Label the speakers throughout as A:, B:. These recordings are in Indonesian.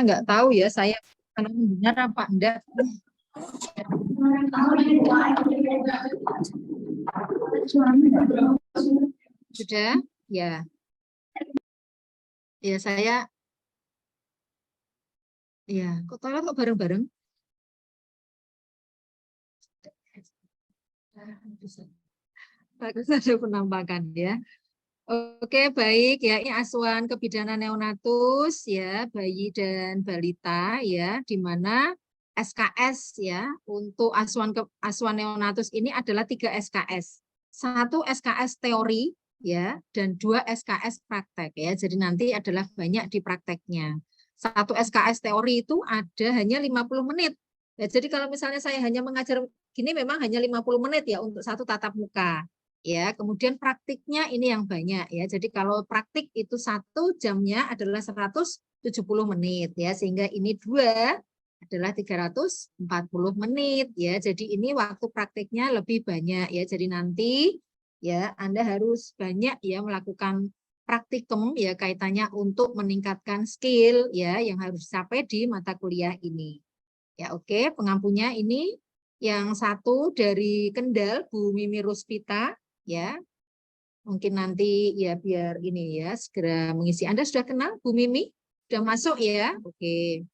A: nggak tahu ya, saya benar apa enggak. Sudah? Ya. Ya, saya. Ya, kok toilet kok bareng-bareng? Bagus ada penampakan ya. Oke, baik ya. Ini asuhan kebidanan neonatus ya, bayi dan balita ya, di mana SKS ya untuk asuhan neonatus ini adalah 3 SKS. 1 SKS teori ya dan 2 SKS praktek ya. Jadi nanti adalah banyak di prakteknya. 1 SKS teori itu ada hanya 50 menit. Ya, jadi kalau misalnya saya hanya mengajar gini memang hanya 50 menit ya untuk 1 tatap muka. Ya, kemudian praktiknya ini yang banyak ya. Jadi kalau praktik itu 1 jamnya adalah 170 menit ya, sehingga ini 2 adalah 340 menit ya. Jadi ini waktu praktiknya lebih banyak ya. Jadi nanti ya Anda harus banyak ya melakukan praktikum ya kaitannya untuk meningkatkan skill ya yang harus dicapai di mata kuliah ini. Ya, oke, pengampunya ini yang 1 dari Kendal, Bu Mimi Ruspita. Ya, mungkin nanti ya biar ini ya segera mengisi. Anda sudah kenal Bu Mimi? Sudah masuk ya? Oke.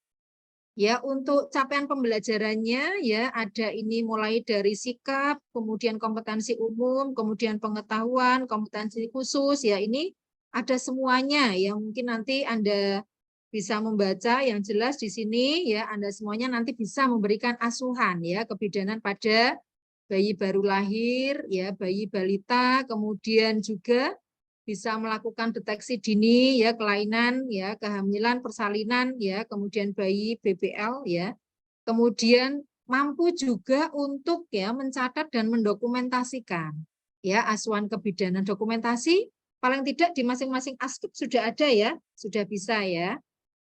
A: Ya, untuk capaian pembelajarannya ya ada ini mulai dari sikap, kemudian kompetensi umum, kemudian pengetahuan, kompetensi khusus ya ini ada semuanya yang mungkin nanti Anda bisa membaca yang jelas di sini ya Anda semuanya nanti bisa memberikan asuhan ya kebidanan pada bayi baru lahir, ya bayi balita, kemudian juga bisa melakukan deteksi dini, ya kelainan, ya kehamilan, persalinan, ya kemudian bayi BBL, ya kemudian mampu juga untuk ya mencatat dan mendokumentasikan, ya asuhan kebidanan dokumentasi paling tidak di masing-masing askep sudah ada ya, sudah bisa ya.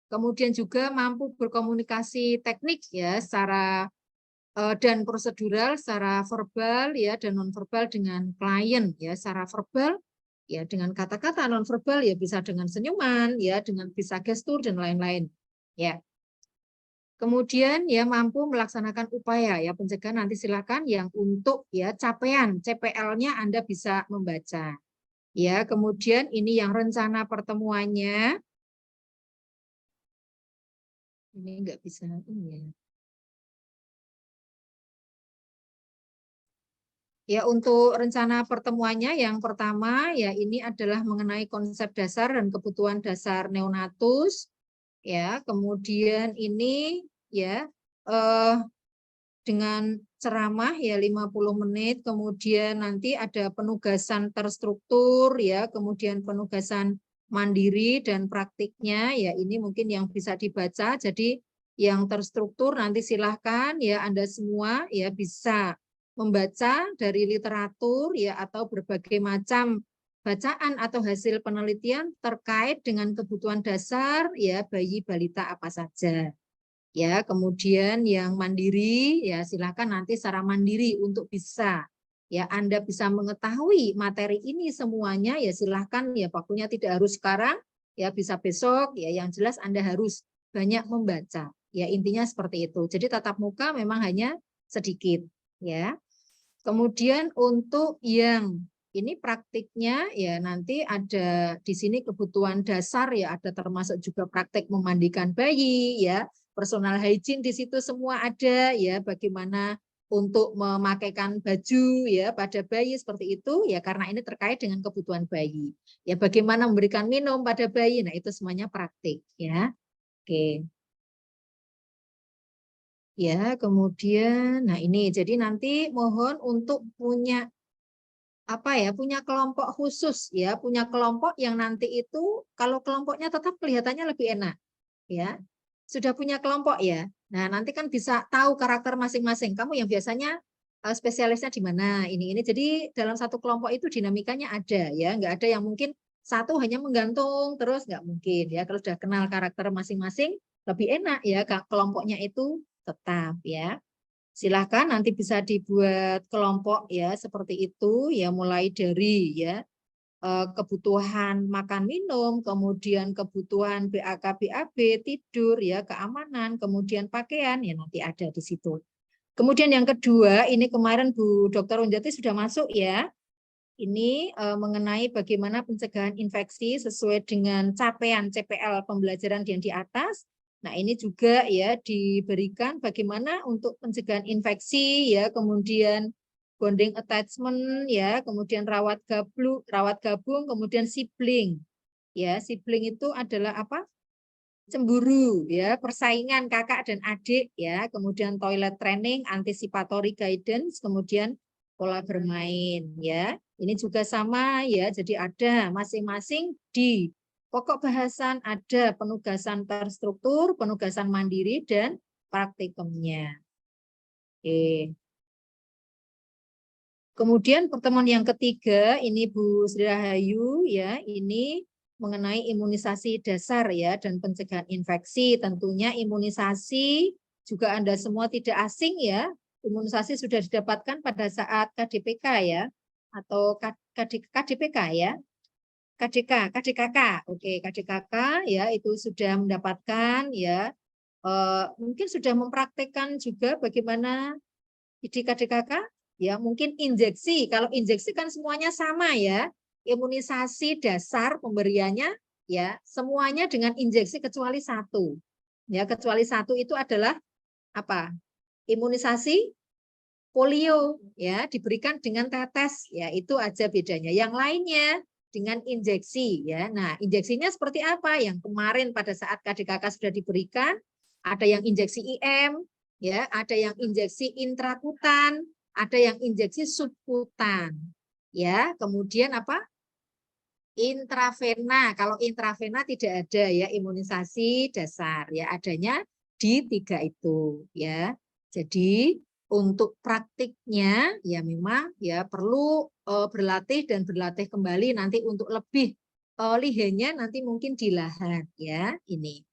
A: Kemudian juga mampu berkomunikasi teknik ya secara dan prosedural secara verbal ya dan nonverbal dengan klien ya secara verbal ya dengan kata-kata nonverbal ya bisa dengan senyuman ya dengan bisa gestur dan lain-lain ya. Kemudian ya mampu melaksanakan upaya ya pencegahan nanti silakan yang untuk ya capaian CPL-nya Anda bisa membaca. Ya, kemudian ini yang rencana pertemuannya. Ini enggak bisa ini ya. Ya, untuk rencana pertemuannya yang pertama ya ini adalah mengenai konsep dasar dan kebutuhan dasar neonatus. Ya, kemudian ini ya dengan ceramah ya 50 menit, kemudian nanti ada penugasan terstruktur ya, kemudian penugasan mandiri dan praktiknya ya ini mungkin yang bisa dibaca. Jadi yang terstruktur nanti silahkan ya Anda semua ya bisa membaca dari literatur ya atau berbagai macam bacaan atau hasil penelitian terkait dengan kebutuhan dasar ya bayi balita apa saja. Ya, kemudian yang mandiri ya silakan nanti secara mandiri untuk bisa ya Anda bisa mengetahui materi ini semuanya ya silahkan ya waktunya tidak harus sekarang ya bisa besok ya yang jelas Anda harus banyak membaca. Ya intinya seperti itu. Jadi tatap muka memang hanya sedikit ya. Kemudian untuk yang ini praktiknya ya nanti ada di sini kebutuhan dasar ya ada termasuk juga praktek memandikan bayi ya, personal hygiene di situ semua ada ya, bagaimana untuk memakaikan baju ya pada bayi seperti itu ya karena ini terkait dengan kebutuhan bayi. Ya bagaimana memberikan minum pada bayi. Nah, itu semuanya praktik ya. Oke. Ya, kemudian nah ini jadi nanti mohon untuk punya apa ya, punya kelompok khusus ya, punya kelompok yang nanti itu kalau kelompoknya tetap kelihatannya lebih enak ya. Sudah punya kelompok ya. Nah, nanti kan bisa tahu karakter masing-masing. Kamu yang biasanya spesialisnya di mana ini. Jadi dalam satu kelompok itu dinamikanya ada ya, nggak ada yang mungkin satu hanya menggantung terus nggak mungkin ya. Kalau sudah kenal karakter masing-masing lebih enak ya kelompoknya itu tetap ya. Silahkan nanti bisa dibuat kelompok ya seperti itu ya mulai dari ya kebutuhan makan minum, kemudian kebutuhan BAK, BAB, tidur, ya, keamanan, kemudian pakaian, ya nanti ada di situ. Kemudian yang kedua, ini kemarin Bu Dr. Unjati sudah masuk ya. Ini mengenai bagaimana pencegahan infeksi sesuai dengan capaian CPL pembelajaran yang di atas. Nah, ini juga ya diberikan bagaimana untuk pencegahan infeksi ya, kemudian bonding attachment ya, kemudian rawat gabung, kemudian sibling. Ya, sibling itu adalah apa? Cemburu ya, persaingan kakak dan adik ya, kemudian toilet training, anticipatory guidance, kemudian pola bermain ya. Ini juga sama ya, jadi ada masing-masing di pokok bahasan ada penugasan terstruktur, penugasan mandiri dan praktikumnya. Oke. Kemudian pertemuan yang ketiga ini Bu Sri Rahayu ya, ini mengenai imunisasi dasar ya dan pencegahan infeksi. Tentunya imunisasi juga Anda semua tidak asing ya. Imunisasi sudah didapatkan pada saat KDPK ya atau KDPK ya. KDKK. Oke, KDKK ya itu sudah mendapatkan ya. Mungkin sudah mempraktekkan juga bagaimana di KDKK. Ya, mungkin injeksi. Kalau injeksi kan semuanya sama ya. Imunisasi dasar pemberiannya ya semuanya dengan injeksi kecuali satu. Ya, kecuali satu itu adalah apa? Imunisasi polio ya diberikan dengan tetes ya itu aja bedanya. Yang lainnya dengan injeksi ya. Nah, injeksinya seperti apa? Yang kemarin pada saat KDKK sudah diberikan, ada yang injeksi IM ya, ada yang injeksi intrakutan, ada yang injeksi subkutan. Ya, kemudian apa? Intravena. Kalau intravena tidak ada ya imunisasi dasar ya, adanya di 3 itu ya. Jadi untuk praktiknya ya memang ya perlu berlatih dan berlatih kembali nanti untuk lebih lihainya nanti mungkin di lahan ya ini.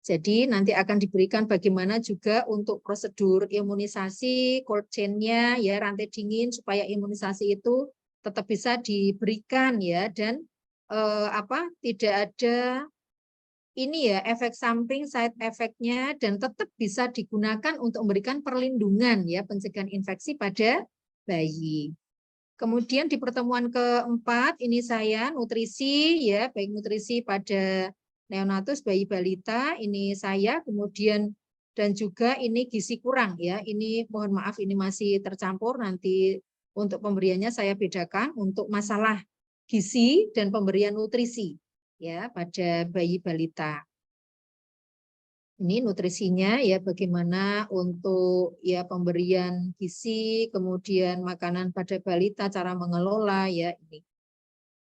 A: Jadi nanti akan diberikan bagaimana juga untuk prosedur imunisasi, cold chain-nya, ya rantai dingin supaya imunisasi itu tetap bisa diberikan ya dan tidak ada ini ya efek samping side effect-nya dan tetap bisa digunakan untuk memberikan perlindungan ya pencegahan infeksi pada bayi. Kemudian di pertemuan keempat ini saya nutrisi ya baik nutrisi pada neonatus bayi balita ini saya kemudian dan juga ini gizi kurang ya ini mohon maaf ini masih tercampur nanti untuk pemberiannya saya bedakan untuk masalah gizi dan pemberian nutrisi ya pada bayi balita. Ini nutrisinya ya bagaimana untuk ya pemberian gizi, kemudian makanan pada balita, cara mengelola ya ini.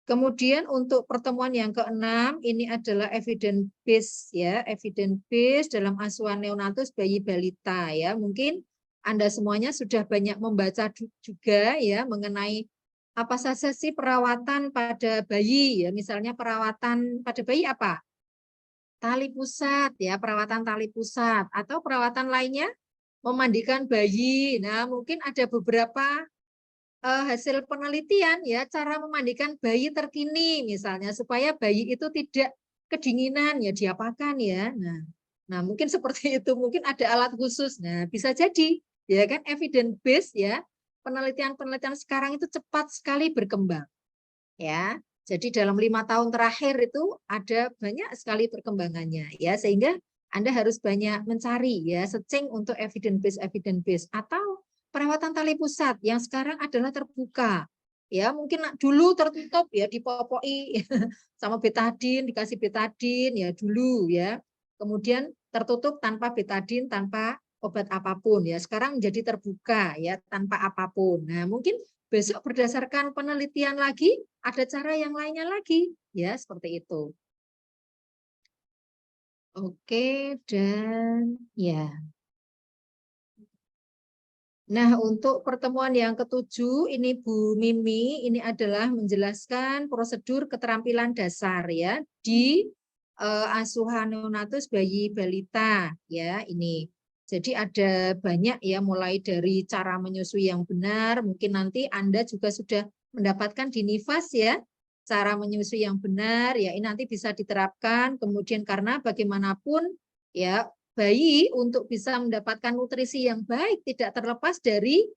A: Kemudian untuk pertemuan yang keenam ini adalah evidence base ya, evidence base dalam asuhan neonatus bayi balita ya. Mungkin Anda semuanya sudah banyak membaca juga ya mengenai apa saja sih perawatan pada bayi ya, misalnya perawatan pada bayi apa? Tali pusat ya, perawatan tali pusat atau perawatan lainnya memandikan bayi. Nah, mungkin ada beberapa hasil penelitian ya cara memandikan bayi terkini misalnya supaya bayi itu tidak kedinginan ya diapakan ya. Nah, mungkin seperti itu, mungkin ada alat khusus. Nah, bisa jadi ya kan evidence based ya. Penelitian-penelitian sekarang itu cepat sekali berkembang. Ya. Jadi dalam 5 tahun terakhir itu ada banyak sekali perkembangannya ya sehingga Anda harus banyak mencari ya searching untuk evidence base atau perawatan tali pusat yang sekarang adalah terbuka. Ya, mungkin dulu tertutup ya dipopoi sama betadin, dikasih betadin ya dulu ya. Kemudian tertutup tanpa betadin, tanpa obat apapun ya. Sekarang menjadi terbuka ya tanpa apapun. Nah, mungkin besok berdasarkan penelitian lagi ada cara yang lainnya lagi ya seperti itu. Oke dan ya. Nah, untuk pertemuan yang ketujuh ini Bu Mimi ini adalah menjelaskan prosedur keterampilan dasar ya di asuhan neonatus bayi balita ya ini. Jadi ada banyak ya mulai dari cara menyusui yang benar, mungkin nanti Anda juga sudah mendapatkan di Nifas ya. cara menyusui yang benar, ya ini nanti bisa diterapkan. Kemudian karena bagaimanapun ya bayi untuk bisa mendapatkan nutrisi yang baik tidak terlepas dari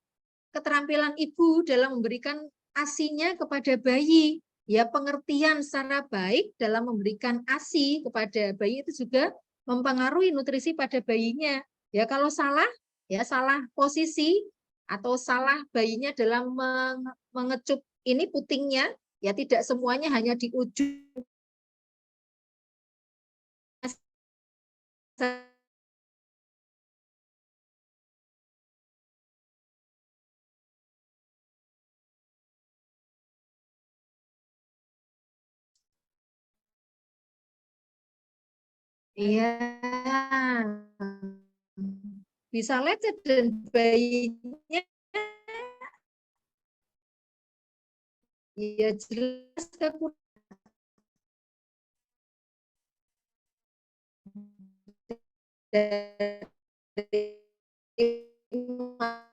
A: keterampilan ibu dalam memberikan ASI-nya kepada bayi. Ya pengertian secara baik dalam memberikan ASI kepada bayi itu juga mempengaruhi nutrisi pada bayinya. Ya kalau salah, ya salah posisi atau salah bayinya dalam mengecup ini putingnya, ya tidak semuanya hanya di ujung iya bisa lecet dan bayinya ya jelas kekurangan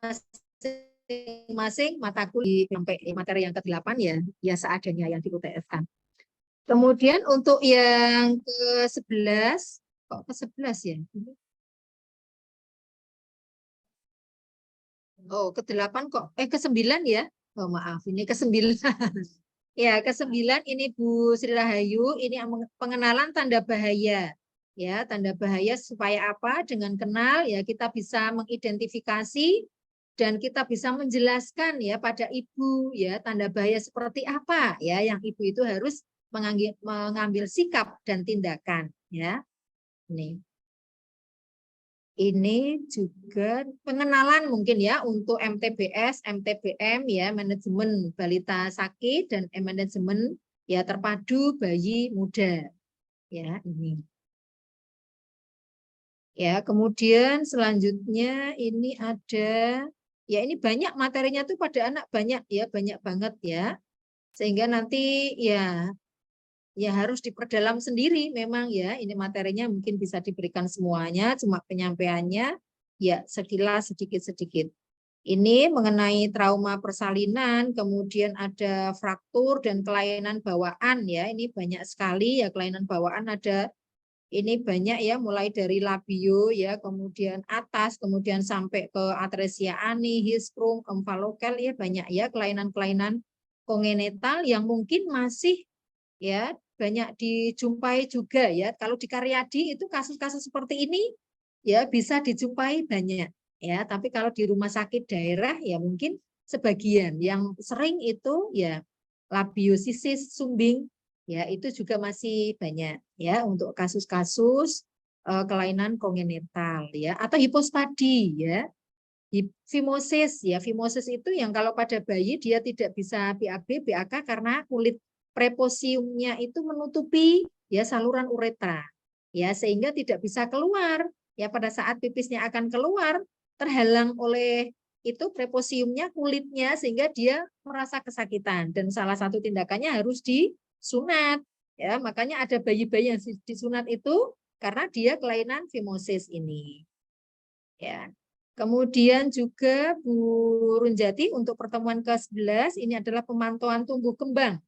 A: masing-masing mata kuliah sampai materi yang ke-8 ya seadanya yang di UTS-kan. Kemudian untuk yang ke-11 kok ke-11 ya? Oh, ke-8 kok ke-9 ya? Oh, maaf, ini ke-9. Ya, ke-9 ini Bu Sri Rahayu, ini pengenalan tanda bahaya. Ya, tanda bahaya supaya apa? Dengan kenal ya kita bisa mengidentifikasi dan kita bisa menjelaskan ya pada ibu ya tanda bahaya seperti apa ya yang ibu itu harus mengambil sikap dan tindakan ya. Ini juga pengenalan mungkin ya untuk MTBS, MTBM ya, manajemen balita sakit dan manajemen ya terpadu bayi muda. Ya, ini. Ya, kemudian selanjutnya ini ada ya ini banyak materinya tuh pada anak banyak ya, banyak banget ya. Sehingga nanti ya harus diperdalam sendiri memang ya ini materinya mungkin bisa diberikan semuanya cuma penyampaiannya ya sekilas sedikit-sedikit. Ini mengenai trauma persalinan, kemudian ada fraktur dan kelainan bawaan ya. Ini banyak sekali ya kelainan bawaan ada ini banyak ya mulai dari labio ya, kemudian atas, kemudian sampai ke atresia ani, hisprum, omfalokel ya banyak ya kelainan-kelainan kongenital yang mungkin masih ya banyak dijumpai juga ya. Kalau di Karyadi itu kasus-kasus seperti ini ya bisa dijumpai banyak ya. Tapi kalau di rumah sakit daerah ya mungkin sebagian. Yang sering itu ya labiosisis sumbing ya itu juga masih banyak ya untuk kasus-kasus kelainan kongenital ya atau hipospadi ya. Fimosis ya, fimosis itu yang kalau pada bayi dia tidak bisa BAB, BAK karena kulit preposiumnya itu menutupi ya saluran uretra. Ya, sehingga tidak bisa keluar. Ya, pada saat pipisnya akan keluar terhalang oleh itu preposiumnya, kulitnya sehingga dia merasa kesakitan dan salah satu tindakannya harus disunat. Ya, makanya ada bayi-bayi yang disunat itu karena dia kelainan fimosis ini. Ya. Kemudian juga Bu Runjati untuk pertemuan ke-11 ini adalah pemantauan tumbuh kembang.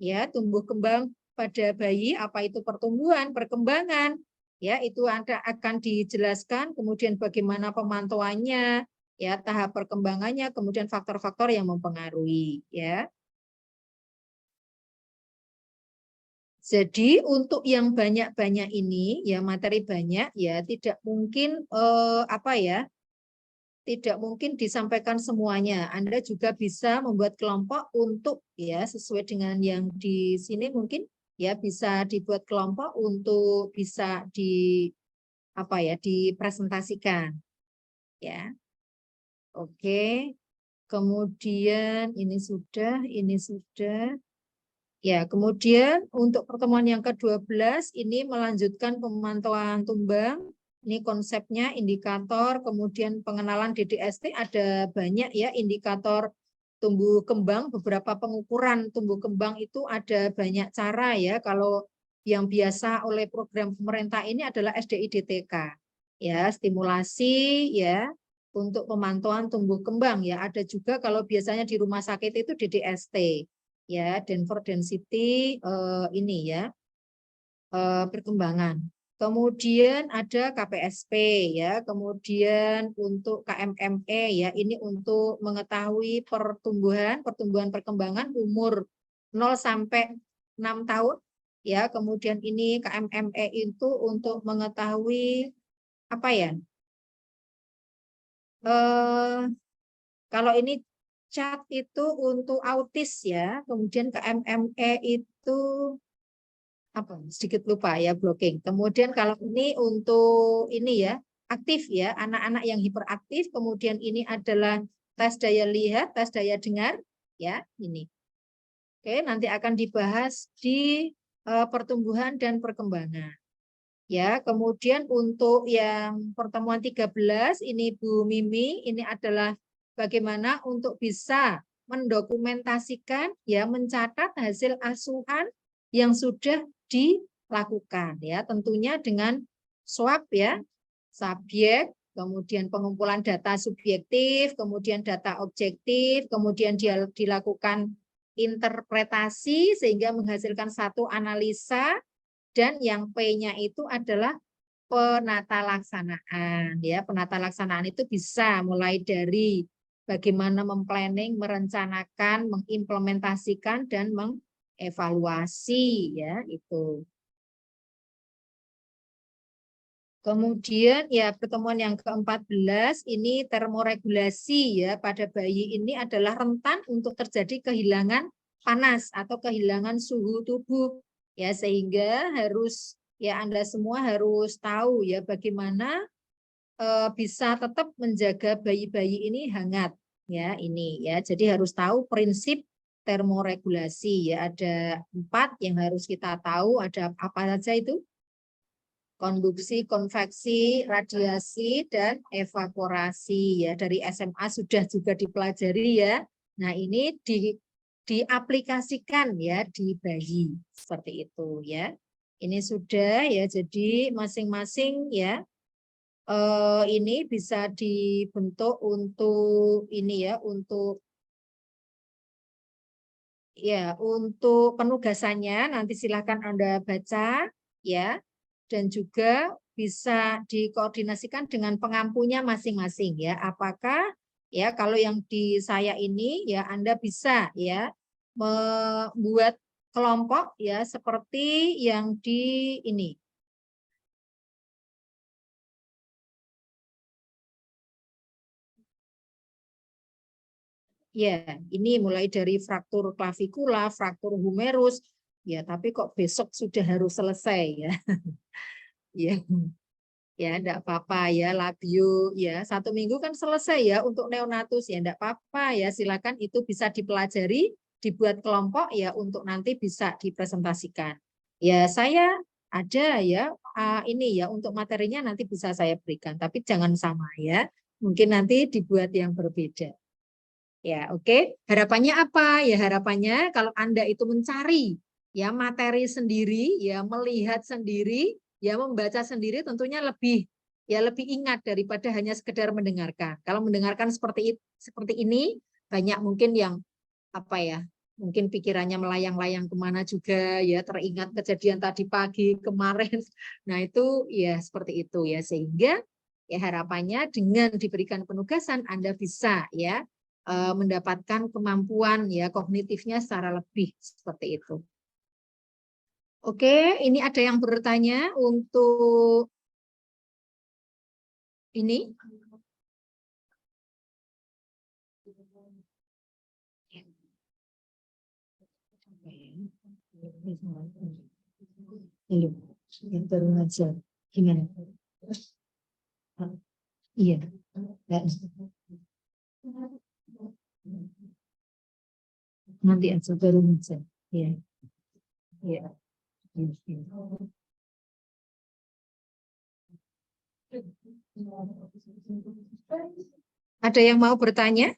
A: Ya, tumbuh kembang pada bayi, apa itu pertumbuhan, perkembangan, ya itu akan dijelaskan, kemudian bagaimana pemantauannya, ya tahap perkembangannya, kemudian faktor-faktor yang mempengaruhi, ya. Jadi untuk yang banyak-banyak ini, ya materi banyak, ya tidak mungkin apa ya? Tidak mungkin disampaikan semuanya. Anda juga bisa membuat kelompok untuk ya sesuai dengan yang di sini mungkin ya bisa dibuat kelompok untuk bisa di apa ya dipresentasikan ya. Oke. Kemudian ini sudah. Ya, kemudian untuk pertemuan yang ke-12 ini melanjutkan pemantauan tumbang. Ini konsepnya indikator, kemudian pengenalan DDST ada banyak ya indikator tumbuh kembang, beberapa pengukuran tumbuh kembang itu ada banyak cara ya. Kalau yang biasa oleh program pemerintah ini adalah SDI-DTK. Ya, stimulasi ya untuk pemantauan tumbuh kembang ya. Ada juga kalau biasanya di rumah sakit itu DDST. ya, Denver density ini ya, perkembangan. Kemudian ada KPSP ya, kemudian untuk KMME ya, ini untuk mengetahui pertumbuhan perkembangan umur 0 sampai 6 tahun ya. Kemudian ini KMME itu untuk mengetahui apa ya? Kalau ini chat itu untuk autis ya, kemudian KMME itu apa sedikit lupa ya, blocking. Kemudian kalau ini untuk ini ya, aktif ya, anak-anak yang hiperaktif. Kemudian ini adalah tes daya lihat, tes daya dengar ya, ini. Oke, nanti akan dibahas di pertumbuhan dan perkembangan. Ya, kemudian untuk yang pertemuan 13 ini Bu Mimi, ini adalah bagaimana untuk bisa mendokumentasikan ya, mencatat hasil asuhan yang sudah dilakukan ya, tentunya dengan SWOT ya, subjek, kemudian pengumpulan data subjektif, kemudian data objektif, kemudian dia dilakukan interpretasi sehingga menghasilkan satu analisa. Dan yang P-nya itu adalah penata laksanaan ya. Penata laksanaan itu bisa mulai dari bagaimana memplanning, merencanakan, mengimplementasikan dan mengevaluasi ya itu. Kemudian ya pertemuan yang ke-14 ini termoregulasi ya, pada bayi ini adalah rentan untuk terjadi kehilangan panas atau kehilangan suhu tubuh ya, sehingga harus ya Anda semua harus tahu ya bagaimana bisa tetap menjaga bayi-bayi ini hangat ya, ini ya. Jadi harus tahu prinsip termoregulasi ya, ada 4 yang harus kita tahu. Ada apa saja itu? Konduksi, konveksi, radiasi, dan evaporasi ya. Dari SMA sudah juga dipelajari ya. Nah ini diaplikasikan ya di bayi seperti itu ya. Ini sudah ya, jadi masing-masing ya ini bisa dibentuk untuk ini ya, untuk penugasannya nanti silakan Anda baca ya, dan juga bisa dikoordinasikan dengan pengampunya masing-masing ya. Apakah ya kalau yang di saya ini ya Anda bisa ya membuat kelompok ya seperti yang di ini. Ya, ini mulai dari fraktur klavikula, fraktur humerus, ya tapi kok besok sudah harus selesai ya. Ya, ya enggak apa-apa ya, labio ya. 1 minggu kan selesai ya untuk neonatus ya, enggak apa-apa ya. Silakan itu bisa dipelajari, dibuat kelompok ya untuk nanti bisa dipresentasikan. Ya, saya ada ya ini ya untuk materinya nanti bisa saya berikan, tapi jangan sama ya. Mungkin nanti dibuat yang berbeda. Ya, oke. Harapannya apa? Ya, harapannya kalau Anda itu mencari ya materi sendiri, ya melihat sendiri, ya membaca sendiri tentunya lebih ingat daripada hanya sekedar mendengarkan. Kalau mendengarkan seperti ini banyak mungkin yang apa ya? Mungkin pikirannya melayang-layang kemana juga ya, teringat kejadian tadi pagi kemarin. Nah, itu ya seperti itu ya, sehingga ya harapannya dengan diberikan penugasan Anda bisa ya mendapatkan kemampuan ya kognitifnya secara lebih seperti itu. Oke, ini ada yang bertanya untuk ini. Yang baru ngajar gimana? Iya. Nanti aja baru ngajar. Iya. Iya. Ada yang mau bertanya?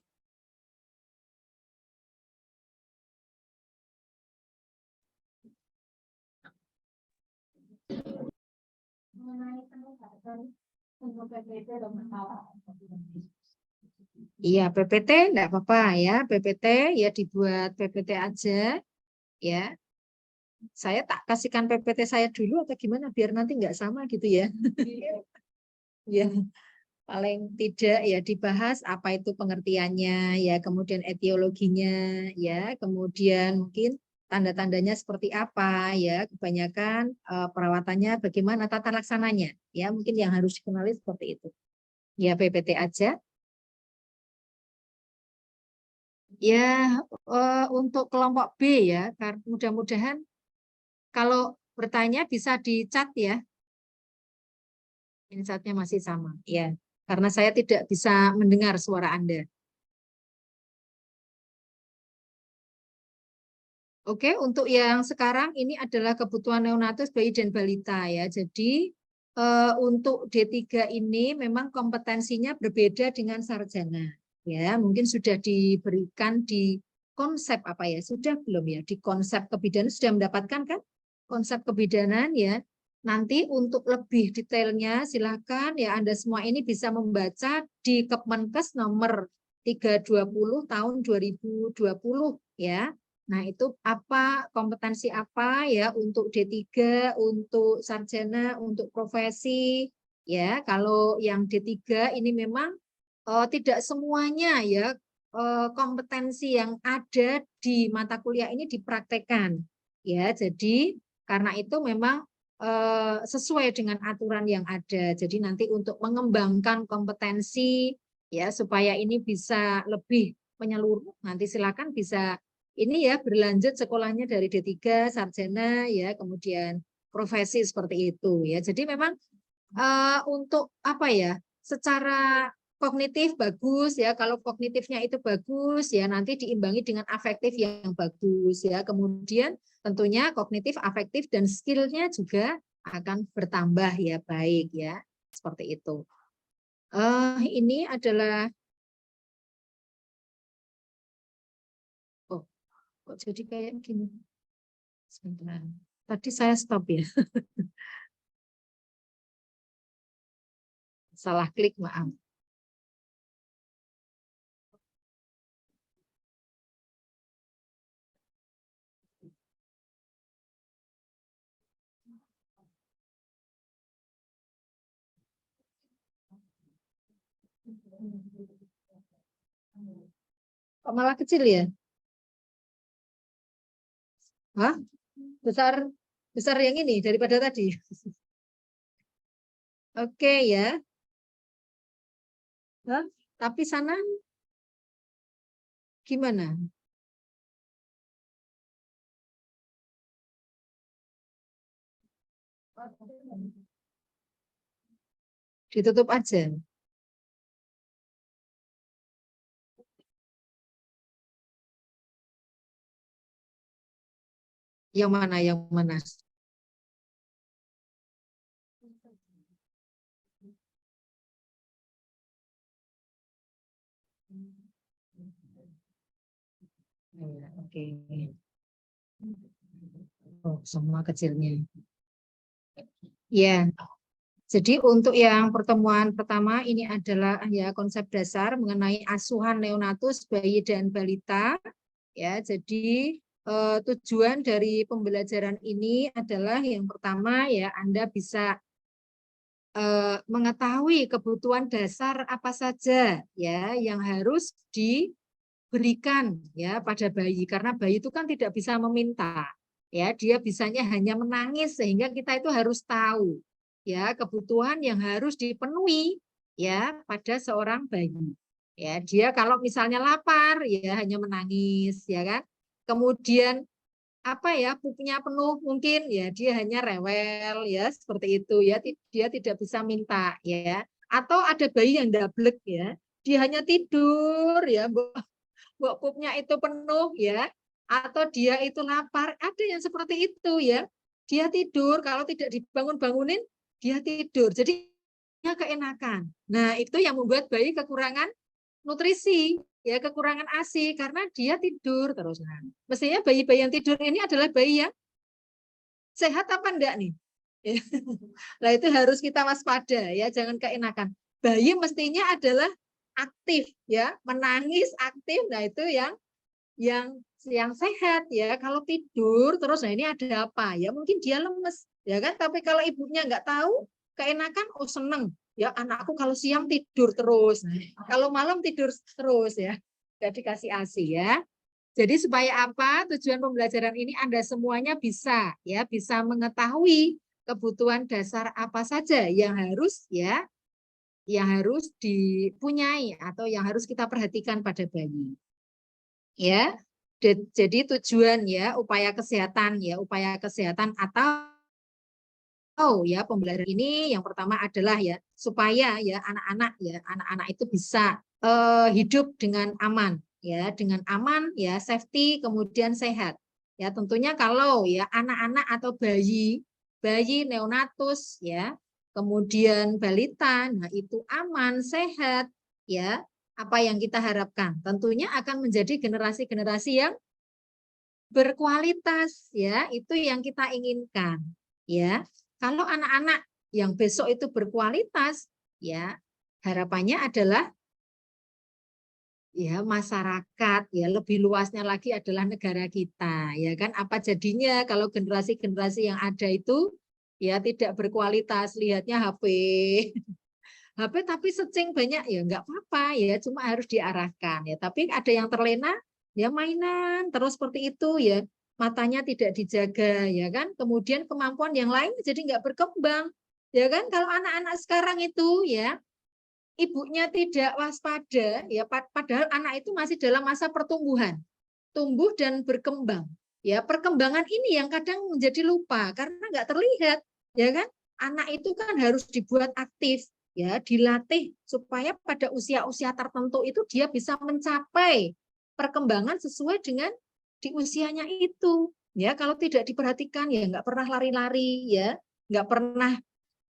A: Iya, PPT enggak apa-apa ya. PPT ya dibuat PPT aja ya. Saya tak kasihkan PPT saya dulu atau gimana biar nanti nggak sama gitu ya. Ya, paling tidak ya dibahas apa itu pengertiannya ya, kemudian etiologinya ya, kemudian mungkin tanda-tandanya seperti apa ya, kebanyakan perawatannya bagaimana, tata laksananya ya, mungkin yang harus dikenali seperti itu. Ya PPT aja. Ya untuk kelompok B ya, mudah-mudahan kalau bertanya bisa di chat ya. Ini chatnya masih sama ya, karena saya tidak bisa mendengar suara Anda. Oke, untuk yang sekarang ini adalah kebutuhan neonatus bayi dan balita ya. Jadi untuk D3 ini memang kompetensinya berbeda dengan sarjana. Ya, mungkin sudah diberikan di konsep apa ya? Sudah belum ya? Di konsep kebidanan sudah mendapatkan kan? Konsep kebidanan ya. Nanti untuk lebih detailnya silakan ya Anda semua ini bisa membaca di Kepmenkes nomor 320 tahun 2020 ya. Nah, itu apa kompetensi apa ya untuk D3, untuk sarjana, untuk profesi ya. Kalau yang D3 ini memang tidak semuanya ya kompetensi yang ada di mata kuliah ini dipraktekkan ya. Jadi karena itu memang sesuai dengan aturan yang ada. Jadi nanti untuk mengembangkan kompetensi ya supaya ini bisa lebih menyeluruh, nanti silakan bisa ini ya berlanjut sekolahnya dari D3 sarjana ya, kemudian profesi seperti itu ya. Jadi memang untuk apa ya, secara kognitif bagus ya, kalau kognitifnya itu bagus ya nanti diimbangi dengan afektif yang bagus ya, kemudian tentunya kognitif, afektif dan skillnya juga akan bertambah ya, baik ya, seperti itu. Ini adalah oh kok jadi kayak gini sebentar, tadi saya stop ya. Salah klik, maaf. Kok malah kecil ya? Hah? Besar besar yang ini daripada tadi. Oke ya. Hah? Tapi sana gimana? Ditutup aja. Yang mana? Yang mana? Oke. Oh, semua kecilnya. Ya. Jadi untuk yang pertemuan pertama ini adalah ya konsep dasar mengenai asuhan neonatus bayi dan balita. Ya, jadi tujuan dari pembelajaran ini adalah yang pertama ya Anda bisa mengetahui kebutuhan dasar apa saja ya yang harus diberikan ya pada bayi, karena bayi itu kan tidak bisa meminta ya, dia bisanya hanya menangis, sehingga kita itu harus tahu ya kebutuhan yang harus dipenuhi ya pada seorang bayi ya. Dia kalau misalnya lapar ya hanya menangis ya kan, kemudian apa ya, pupnya penuh mungkin ya dia hanya rewel ya seperti itu ya, dia tidak bisa minta ya. Atau ada bayi yang dablek ya, dia hanya tidur ya mbok pupnya itu penuh ya, atau dia itu lapar, ada yang seperti itu ya, dia tidur kalau tidak dibangun-bangunin dia tidur, jadi dia keenakan. Nah itu yang membuat bayi kekurangan nutrisi ya, kekurangan ASI karena dia tidur terus. Nah, mestinya bayi-bayi yang tidur ini adalah bayi yang sehat apa enggak nih? Nah itu harus kita waspada ya, jangan keenakan. Bayi mestinya adalah aktif ya, menangis aktif. Nah, itu yang sehat ya. Kalau tidur terus, nah ini ada apa ya, mungkin dia lemes ya kan. Tapi kalau ibunya nggak tahu, keenakan, oh seneng ya anakku kalau siang tidur terus, kalau malam tidur terus ya, jadi dikasih ASI ya. Jadi supaya apa, tujuan pembelajaran ini Anda semuanya bisa ya, bisa mengetahui kebutuhan dasar apa saja yang harus ya, yang harus dipunyai atau yang harus kita perhatikan pada bayi. Ya. Jadi tujuan ya upaya kesehatan atau ya pembelajaran ini yang pertama adalah ya supaya ya anak-anak itu bisa hidup dengan aman ya safety, kemudian sehat. Ya tentunya kalau ya anak-anak atau bayi neonatus ya, kemudian balita, nah itu aman, sehat ya, apa yang kita harapkan? Tentunya akan menjadi generasi-generasi yang berkualitas ya, itu yang kita inginkan ya. Kalau anak-anak yang besok itu berkualitas ya, harapannya adalah ya masyarakat ya, lebih luasnya lagi adalah negara kita ya kan. Apa jadinya kalau generasi-generasi yang ada itu ya tidak berkualitas, lihatnya HP tapi secing banyak ya nggak apa-apa ya, cuma harus diarahkan ya. Tapi ada yang terlena ya mainan terus seperti itu ya, matanya tidak dijaga ya kan, kemudian kemampuan yang lain jadi nggak berkembang ya kan. Kalau anak-anak sekarang itu ya ibunya tidak waspada ya, padahal anak itu masih dalam masa pertumbuhan, tumbuh dan berkembang ya. Perkembangan ini yang kadang menjadi lupa karena nggak terlihat ya kan. Anak itu kan harus dibuat aktif ya, dilatih supaya pada usia-usia tertentu itu dia bisa mencapai perkembangan sesuai dengan di usianya itu ya. Kalau tidak diperhatikan ya nggak pernah lari-lari ya, nggak pernah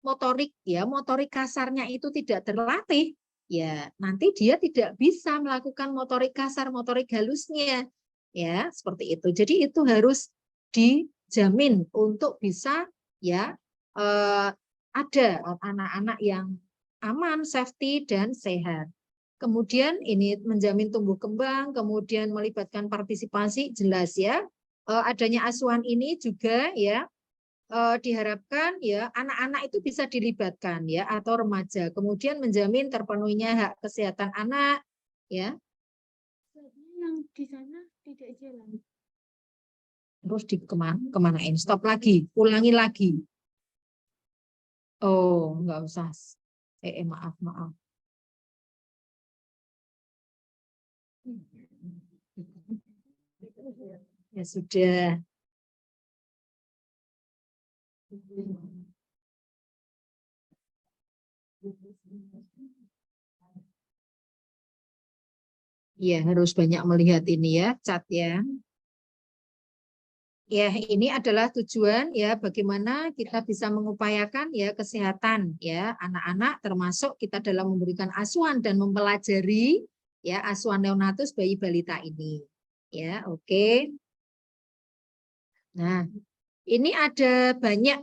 A: motorik kasarnya itu tidak terlatih ya, nanti dia tidak bisa melakukan motorik kasar, motorik halusnya ya, seperti itu. Jadi itu harus dijamin untuk bisa ya ada anak-anak yang aman, safety dan sehat. Kemudian ini menjamin tumbuh kembang, kemudian melibatkan partisipasi, jelas ya. Adanya asuhan ini juga ya diharapkan ya anak-anak itu bisa dilibatkan ya, atau remaja, kemudian menjamin terpenuhinya hak kesehatan anak ya.
B: Yang di sana tidak jalan.
A: Terus di kemanain? Stop lagi, ulangi lagi. Oh, nggak usah. Maaf. Ya sudah. Ya, harus banyak melihat ini ya, cat ya. Ya, ini adalah tujuan ya bagaimana kita bisa mengupayakan ya kesehatan ya anak-anak, termasuk kita dalam memberikan asuhan dan mempelajari ya asuhan neonatus bayi balita ini. Ya, oke. Nah, ini ada banyak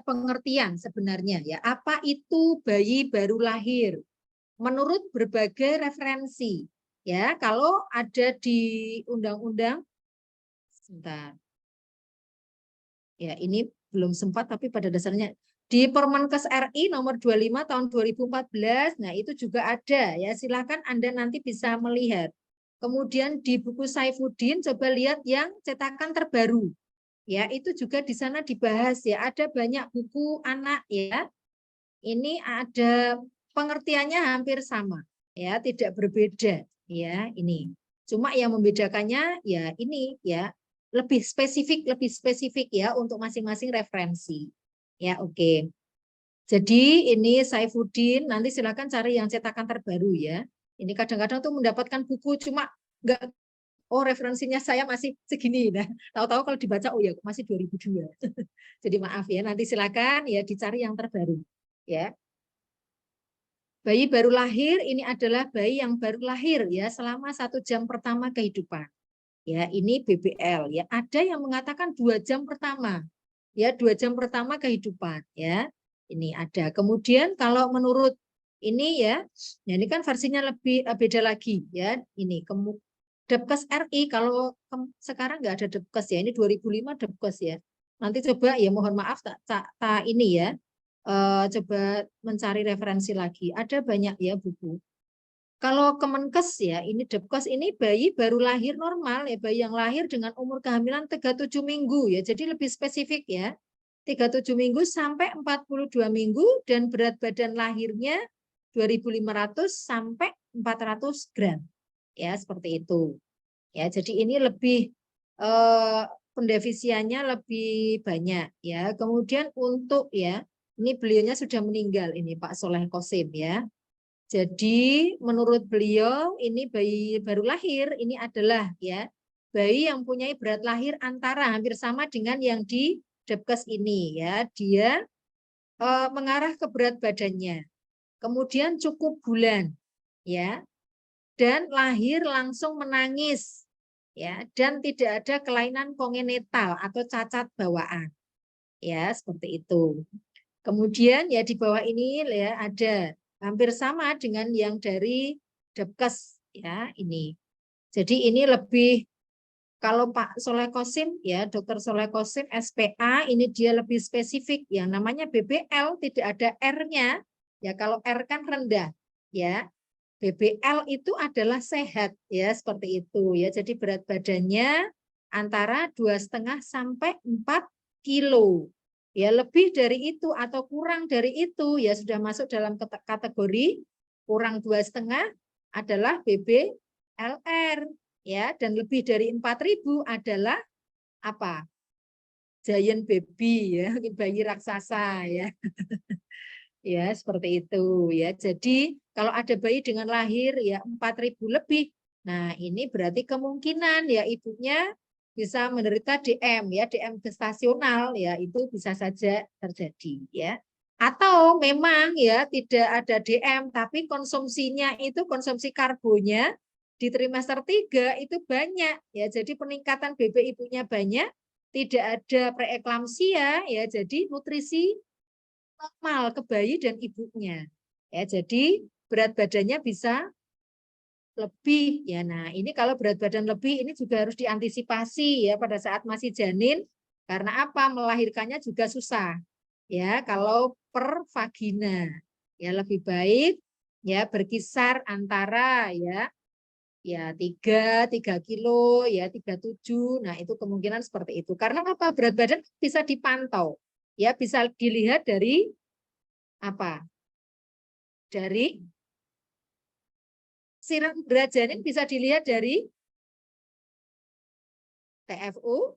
A: pengertian sebenarnya ya. Apa itu bayi baru lahir? Menurut berbagai referensi ya, kalau ada di undang-undang, sebentar. Ya, ini belum sempat, tapi pada dasarnya di Permenkes RI nomor 25 tahun 2014, nah itu juga ada ya, silakan Anda nanti bisa melihat. Kemudian di buku Saifuddin coba lihat yang cetakan terbaru. Ya, itu juga di sana dibahas ya, ada banyak buku anak ya. Ini ada pengertiannya hampir sama ya, tidak berbeda ya ini. Cuma yang membedakannya ya ini ya, lebih spesifik ya untuk masing-masing referensi. Ya, oke. Jadi ini Saifuddin, nanti silakan cari yang cetakan terbaru ya. Ini kadang-kadang tuh mendapatkan buku cuma enggak, oh referensinya saya masih segini. Nah, tahu-tahu kalau dibaca oh ya masih 2002. Jadi maaf ya, nanti silakan ya dicari yang terbaru ya. Bayi baru lahir ini adalah bayi yang baru lahir ya selama 1 jam pertama kehidupan. Ya, ini BBL ya. Ada yang mengatakan 2 jam pertama. Ya, 2 jam pertama kehidupan ya. Ini ada. Kemudian kalau menurut Ini ya. Nah, ini kan versinya lebih beda lagi ya. Ini Depkes RI kalau sekarang nggak ada Depkes ya. Ini 2005 Depkes ya. Nanti coba ya mohon maaf ini ya. Coba mencari referensi lagi. Ada banyak ya buku. Kalau Kemenkes ya, ini Depkes ini bayi baru lahir normal ya, bayi yang lahir dengan umur kehamilan 37 minggu ya. Jadi lebih spesifik ya. 37 minggu sampai 42 minggu dan berat badan lahirnya 2.500 sampai 400 gram. Ya, seperti itu. Ya, jadi ini lebih pendefisiannya lebih banyak ya. Kemudian untuk ya, ini beliaunya sudah meninggal ini Pak Soleh Kosim ya. Jadi menurut beliau ini bayi baru lahir ini adalah ya bayi yang punya berat lahir antara hampir sama dengan yang di Depkes ini ya. Dia mengarah ke berat badannya. Kemudian cukup bulan ya. Dan lahir langsung menangis ya dan tidak ada kelainan kongenital atau cacat bawaan. Ya, seperti itu. Kemudian ya di bawah ini ya ada hampir sama dengan yang dari Depkes ya ini. Jadi ini lebih kalau Pak Soleh Kosim ya Dr. Soleh Kosim SPA ini dia lebih spesifik yang namanya BBL tidak ada R-nya ya kalau R kan rendah ya. BBL itu adalah sehat ya seperti itu ya. Jadi berat badannya antara 2,5 sampai 4 kilo. Ya lebih dari itu atau kurang dari itu ya sudah masuk dalam kategori kurang 2,5 adalah BBLR ya dan lebih dari 4.000 adalah apa? Giant baby ya, bayi raksasa ya. Ya, seperti itu ya. Jadi kalau ada bayi dengan lahir ya 4.000 lebih. Nah, ini berarti kemungkinan ya ibunya bisa menderita DM ya, DM gestasional ya, itu bisa saja terjadi ya. Atau memang ya tidak ada DM tapi konsumsinya itu konsumsi karbonya di trimester 3 itu banyak ya. Jadi peningkatan BB ibunya banyak, tidak ada preeklamsia ya. Jadi nutrisi normal ke bayi dan ibunya. Ya, jadi berat badannya bisa lebih ya. Nah, ini kalau berat badan lebih ini juga harus diantisipasi ya pada saat masih janin karena apa? Melahirkannya juga susah. Ya, kalau per vagina. Ya, lebih baik ya berkisar antara ya 3 kilo ya 37. Nah, itu kemungkinan seperti itu. Karena apa? Berat badan bisa dipantau. Ya, bisa dilihat dari apa? Dari siram berat janin bisa dilihat dari TFU,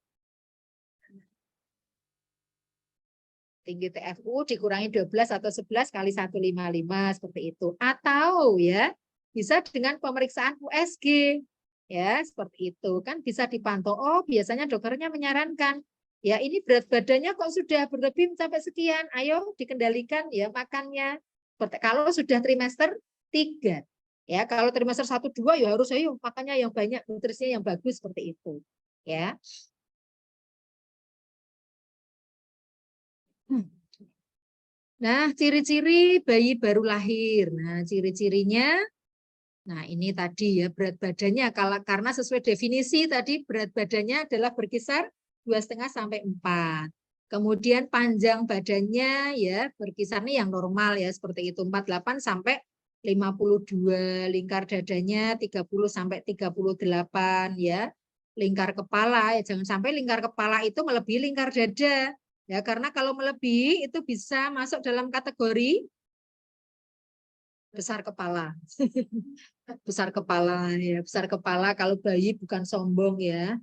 A: tinggi TFU dikurangi 12 atau 11 kali 155 seperti itu. Atau ya bisa dengan pemeriksaan USG. Ya, seperti itu kan bisa dipantau. Oh, biasanya dokternya menyarankan ya ini berat badannya kok sudah berlebih sampai sekian, ayo dikendalikan ya makannya. Kalau sudah trimester 3. Ya, kalau trimester 1 2 ya harus ayo makannya yang banyak, nutrisinya yang bagus seperti itu. Ya. Nah, ciri-ciri bayi baru lahir. Nah, ciri-cirinya nah ini tadi ya berat badannya karena sesuai definisi tadi berat badannya adalah berkisar 2,5 sampai 4. Kemudian panjang badannya ya berkisar nih yang normal ya seperti itu 48 sampai 52, lingkar dadanya 30 sampai 38 ya. Lingkar kepala ya jangan sampai lingkar kepala itu melebihi lingkar dada. Ya karena kalau melebihi itu bisa masuk dalam kategori besar kepala. Besar kepala ya, besar kepala kalau bayi bukan sombong ya.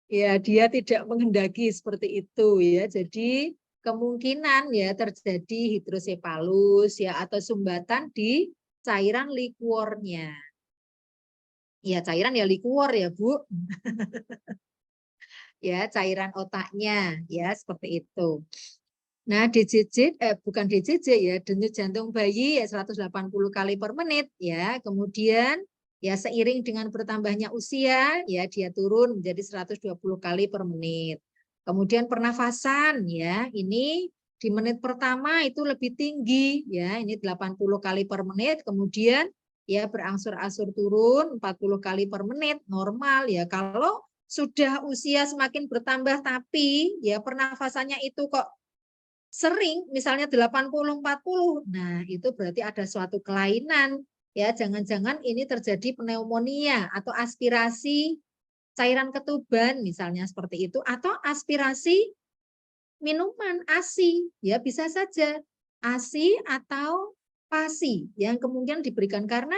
A: Ya, dia tidak menghendaki seperti itu ya. Jadi kemungkinan ya terjadi hidrosepalus ya atau sumbatan di cairan liquornya. Ya, cairan ya liquor ya, Bu. Ya, cairan otaknya ya seperti itu. Nah, bukan DJJ ya, denyut jantung bayi ya 180 kali per menit ya. Kemudian ya seiring dengan bertambahnya usia ya dia turun menjadi 120 kali per menit. Kemudian pernafasan ya, ini Di menit pertama itu lebih tinggi ya, ini 80 kali per menit, kemudian ya berangsur-angsur turun 40 kali per menit, normal ya. Kalau sudah usia semakin bertambah tapi ya pernafasannya itu kok sering, misalnya 80-40, nah itu berarti ada suatu kelainan ya, jangan-jangan ini terjadi pneumonia atau aspirasi cairan ketuban misalnya seperti itu, atau aspirasi minuman ASI ya, bisa saja ASI atau PASI yang kemungkinan diberikan karena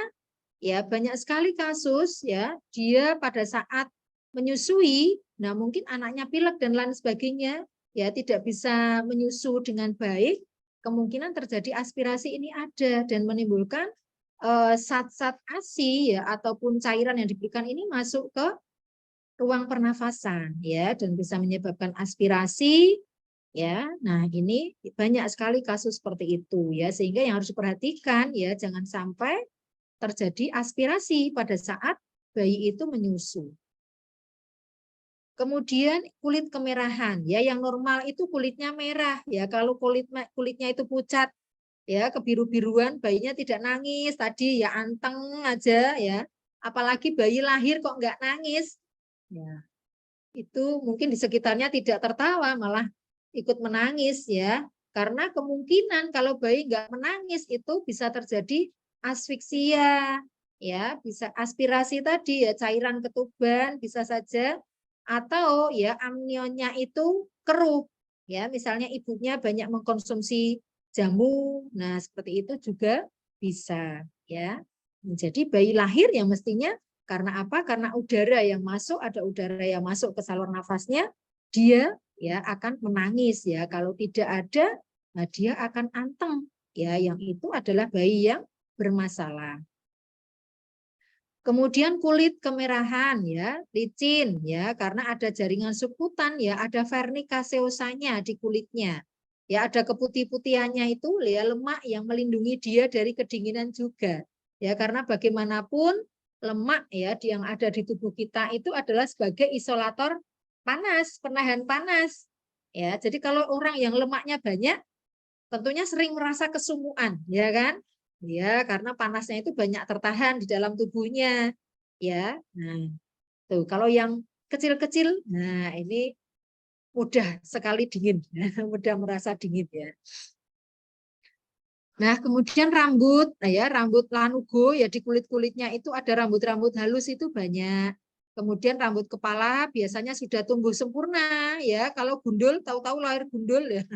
A: ya banyak sekali kasus ya dia pada saat menyusui, nah mungkin anaknya pilek dan lain sebagainya ya, tidak bisa menyusu dengan baik, kemungkinan terjadi aspirasi ini ada dan menimbulkan zat-zat ASI ya ataupun cairan yang diberikan ini masuk ke ruang pernafasan ya, dan bisa menyebabkan aspirasi ya. Nah, ini banyak sekali kasus seperti itu ya, sehingga yang harus diperhatikan ya, jangan sampai terjadi aspirasi pada saat bayi itu menyusu. Kemudian kulit kemerahan ya, yang normal itu kulitnya merah ya, kalau kulitnya itu pucat ya, kebiru-biruan, bayinya tidak nangis tadi ya, anteng aja ya, apalagi bayi lahir kok nggak nangis ya, itu mungkin di sekitarnya tidak tertawa, malah ikut menangis ya, karena kemungkinan kalau bayi nggak menangis itu bisa terjadi asfiksia ya, bisa aspirasi tadi ya, cairan ketuban bisa saja, atau ya amnionnya itu keruh ya, misalnya ibunya banyak mengkonsumsi jamu, nah seperti itu juga bisa ya. Jadi bayi lahir yang mestinya karena apa? Karena udara yang masuk, ada udara yang masuk ke saluran nafasnya, dia ya akan menangis ya. Kalau tidak ada, nah dia akan anteng ya. Yang itu adalah bayi yang bermasalah. Kemudian kulit kemerahan ya, licin ya, karena ada jaringan subkutan ya, ada vernika seosanya di kulitnya. Ya, ada keputih-putihannya itu ya, lemak yang melindungi dia dari kedinginan juga. Ya, karena bagaimanapun lemak ya yang ada di tubuh kita itu adalah sebagai isolator panas, penahan panas. Ya, jadi kalau orang yang lemaknya banyak tentunya sering merasa kesumuan, ya kan? Ya, karena panasnya itu banyak tertahan di dalam tubuhnya, ya. Nah, tuh kalau yang kecil-kecil, nah ini mudah sekali dingin, mudah merasa dingin ya. Nah, kemudian rambut, nah ya rambut lanugo ya, di kulit-kulitnya itu ada rambut-rambut halus itu banyak. Kemudian rambut kepala biasanya sudah tumbuh sempurna ya. Kalau gundul, tahu-tahu lahir gundul ya.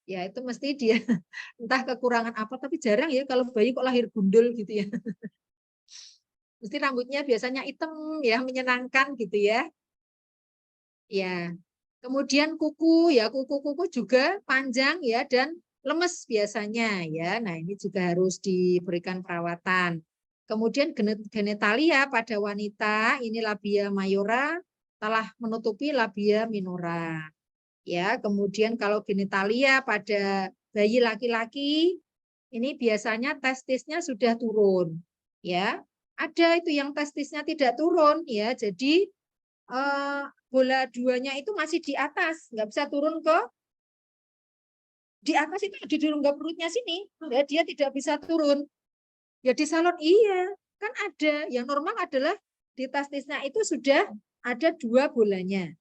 A: Ya itu mesti dia entah kekurangan apa, tapi jarang ya kalau bayi kok lahir gundul gitu ya. Mesti rambutnya biasanya hitam ya, menyenangkan gitu ya. Ya. Kemudian kuku ya, kuku-kuku juga panjang ya dan lemes biasanya ya. Nah, ini juga harus diberikan perawatan. Kemudian genitalia pada wanita, ini labia mayora telah menutupi labia minora. Ya, kemudian kalau genitalia pada bayi laki-laki ini biasanya testisnya sudah turun. Ya. Ada itu yang testisnya tidak turun ya. Jadi bola duanya itu masih di atas, nggak bisa turun ke di atas, itu di rongga perutnya sini, ya, dia tidak bisa turun. Ya di salon iya, kan ada. Yang normal adalah di testisnya itu sudah ada 2 bolanya.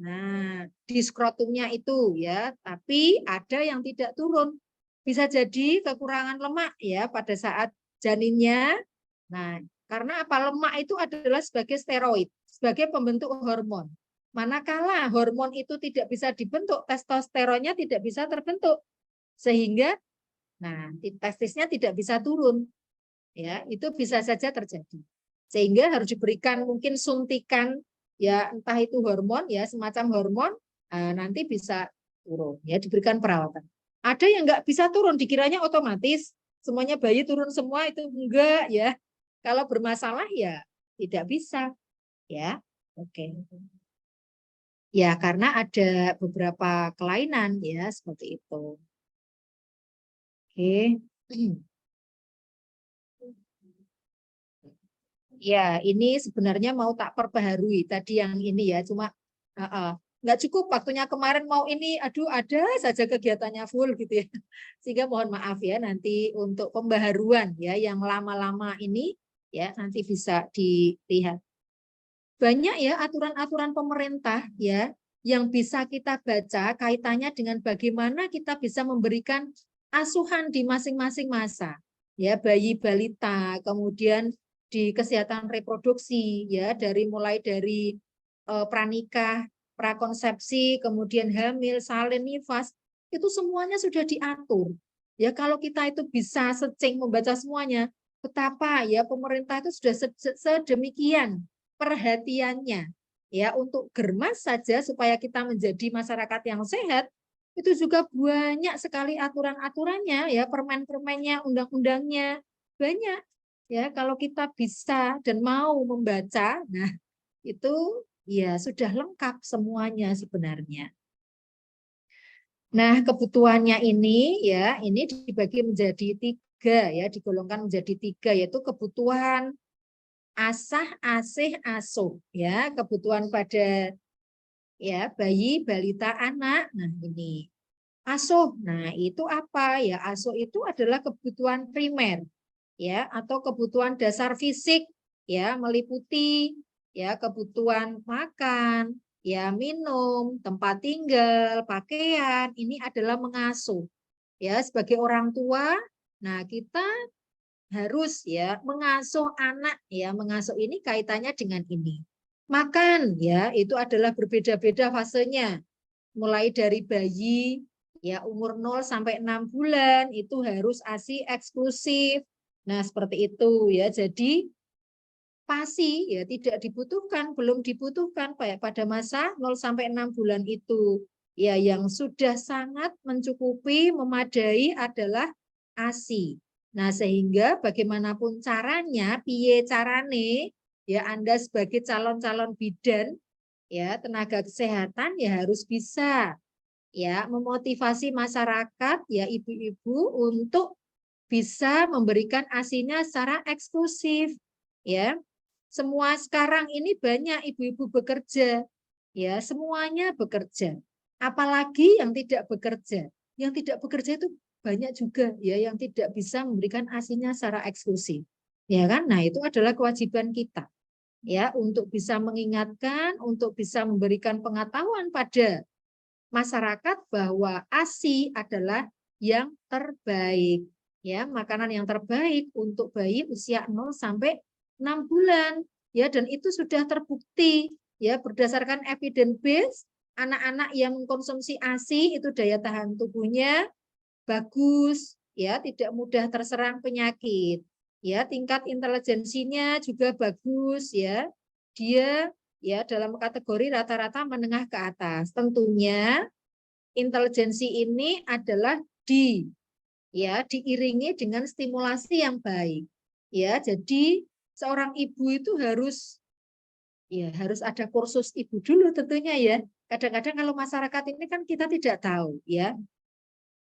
A: Nah, di skrotumnya itu ya, tapi ada yang tidak turun. Bisa jadi kekurangan lemak ya pada saat janinnya. Nah, karena apa? Lemak itu adalah sebagai steroid, sebagai pembentuk hormon. Manakala hormon itu tidak bisa dibentuk, testosteronnya tidak bisa terbentuk. Sehingga nah, testisnya tidak bisa turun. Ya, itu bisa saja terjadi. Sehingga harus diberikan mungkin suntikan ya, entah itu hormon ya, semacam hormon, nanti bisa turun ya, diberikan perawatan. Ada yang nggak bisa turun, dikiranya otomatis semuanya bayi turun semua, itu enggak ya. Kalau bermasalah ya tidak bisa ya. Oke. Ya, karena ada beberapa kelainan ya seperti itu. Oke. Ya, ini sebenarnya mau tak perbaharui tadi yang ini ya, cuma nggak cukup waktunya kemarin mau ini, aduh ada saja kegiatannya full gitu ya. Sehingga mohon maaf ya nanti untuk pembaharuan ya yang lama-lama ini ya nanti bisa dilihat. Banyak ya aturan-aturan pemerintah ya yang bisa kita baca kaitannya dengan bagaimana kita bisa memberikan asuhan di masing-masing masa. Ya, bayi balita, kemudian di kesehatan reproduksi ya mulai dari pranikah, prakonsepsi, kemudian hamil, salin, nifas, itu semuanya sudah diatur. Ya, kalau kita itu bisa searching membaca semuanya, betapa ya pemerintah itu sudah sedemikian perhatiannya ya untuk germas saja supaya kita menjadi masyarakat yang sehat, itu juga banyak sekali aturan-aturannya ya, permen-permennya, undang-undangnya banyak ya. Kalau kita bisa dan mau membaca, nah itu ya sudah lengkap semuanya sebenarnya. Nah, kebutuhannya ini ya, ini dibagi menjadi 3 ya, digolongkan menjadi 3 yaitu kebutuhan asah, asih, asuh ya, kebutuhan pada ya bayi, balita, anak. Nah, ini asuh. Nah, itu apa? Ya, asuh itu adalah kebutuhan primer ya atau kebutuhan dasar fisik ya, meliputi ya kebutuhan makan, ya minum, tempat tinggal, pakaian. Ini adalah mengasuh. Ya, sebagai orang tua, nah kita harus ya mengasuh anak ya, mengasuh ini kaitannya dengan ini. Makan ya, itu adalah berbeda-beda fasenya. Mulai dari bayi ya umur 0 sampai 6 bulan itu harus ASI eksklusif. Nah, seperti itu ya. Jadi PASI ya tidak dibutuhkan, belum dibutuhkan pada masa 0 sampai 6 bulan itu. Ya, yang sudah sangat mencukupi, memadai adalah ASI. Nah, sehingga bagaimanapun caranya, piye carane, ya Anda sebagai calon-calon bidan, ya tenaga kesehatan ya harus bisa ya memotivasi masyarakat ya ibu-ibu untuk bisa memberikan ASINya secara eksklusif ya. Semua sekarang ini banyak ibu-ibu bekerja ya, semuanya bekerja. Apalagi yang tidak bekerja. Yang tidak bekerja itu banyak juga ya yang tidak bisa memberikan ASINya secara eksklusif. Ya kan? Nah, itu adalah kewajiban kita ya untuk bisa mengingatkan, untuk bisa memberikan pengetahuan pada masyarakat bahwa ASI adalah yang terbaik. Ya, makanan yang terbaik untuk bayi usia 0 sampai 6 bulan. Ya, dan itu sudah terbukti ya berdasarkan evidence base, anak-anak yang mengkonsumsi ASI itu daya tahan tubuhnya bagus, ya, tidak mudah terserang penyakit. Ya, tingkat intelijensinya juga bagus ya. Dia ya dalam kategori rata-rata menengah ke atas. Tentunya intelijensi ini adalah diiringi dengan stimulasi yang baik. Ya, jadi seorang ibu itu harus ada kursus ibu dulu tentunya ya. Kadang-kadang kalau masyarakat ini kan kita tidak tahu ya.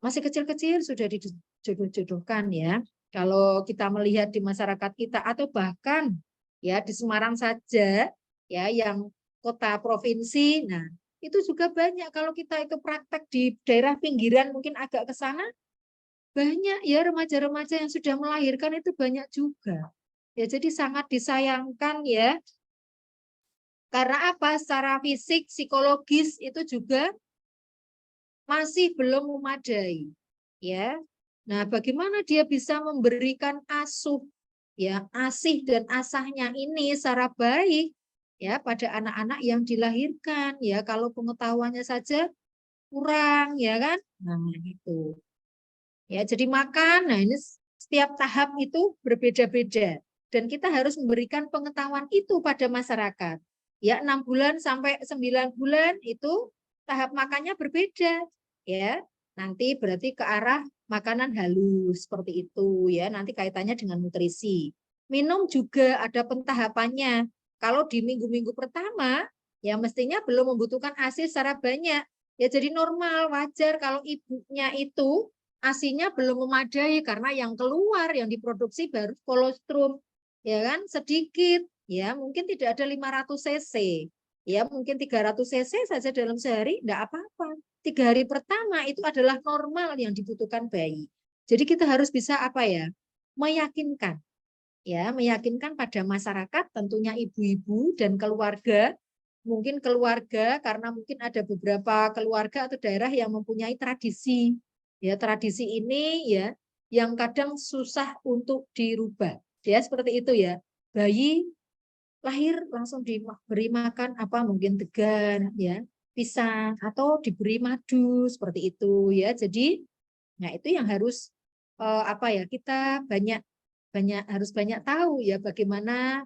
A: Masih kecil-kecil sudah dijodoh-jodohkan ya. Kalau kita melihat di masyarakat kita atau bahkan ya di Semarang saja ya yang kota provinsi, nah itu juga banyak. Kalau kita itu praktek di daerah pinggiran mungkin agak ke sana, banyak ya remaja-remaja yang sudah melahirkan itu banyak juga. Ya jadi sangat disayangkan ya. Karena apa? Secara fisik, psikologis itu juga masih belum memadai. Ya. Nah, bagaimana dia bisa memberikan asuh ya, asih dan asahnya ini secara baik ya pada anak-anak yang dilahirkan ya, kalau pengetahuannya saja kurang ya kan. Nah, itu. Ya, jadi makan, nah ini setiap tahap itu berbeda-beda dan kita harus memberikan pengetahuan itu pada masyarakat. Ya, 6 bulan sampai 9 bulan itu tahap makannya berbeda ya. Nanti berarti ke arah makanan halus seperti itu ya, nanti kaitannya dengan nutrisi. Minum juga ada pentahapannya. Kalau di minggu-minggu pertama ya mestinya belum membutuhkan ASI secara banyak. Ya jadi normal, wajar kalau ibunya itu ASINya belum memadai karena yang keluar yang diproduksi baru kolostrum ya kan sedikit ya, mungkin tidak ada 500 cc. Ya, mungkin 300 cc saja dalam sehari, enggak apa-apa. 3 hari pertama itu adalah normal yang dibutuhkan bayi. Jadi kita harus bisa apa ya? Meyakinkan. Ya, meyakinkan pada masyarakat, tentunya ibu-ibu dan keluarga. Mungkin keluarga karena mungkin ada beberapa keluarga atau daerah yang mempunyai tradisi. Ya, tradisi ini ya yang kadang susah untuk dirubah. Ya, seperti itu ya. Bayi lahir langsung diberi makan apa mungkin degan ya, pisang atau diberi madu seperti itu ya. Jadi nah itu yang harus apa ya, kita harus banyak tahu ya bagaimana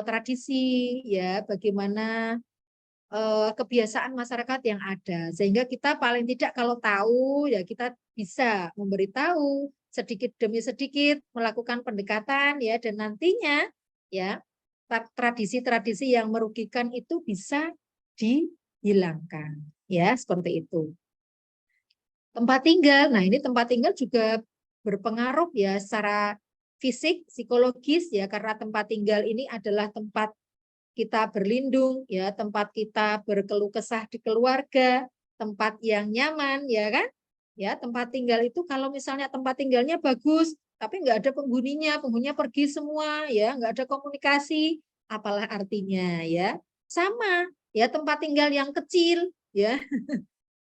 A: tradisi ya, bagaimana kebiasaan masyarakat yang ada, sehingga kita paling tidak kalau tahu ya kita bisa memberitahu sedikit demi sedikit melakukan pendekatan ya, dan nantinya ya tradisi-tradisi yang merugikan itu bisa dihilangkan ya, seperti itu. Tempat tinggal, nah ini tempat tinggal juga berpengaruh ya secara fisik, psikologis ya, karena tempat tinggal ini adalah tempat kita berlindung ya, tempat kita berkeluh kesah di keluarga, tempat yang nyaman ya kan? Ya, tempat tinggal itu kalau misalnya tempat tinggalnya bagus, tapi nggak ada penghuninya pergi semua ya, nggak ada komunikasi, apalah artinya ya. Sama ya, tempat tinggal yang kecil ya,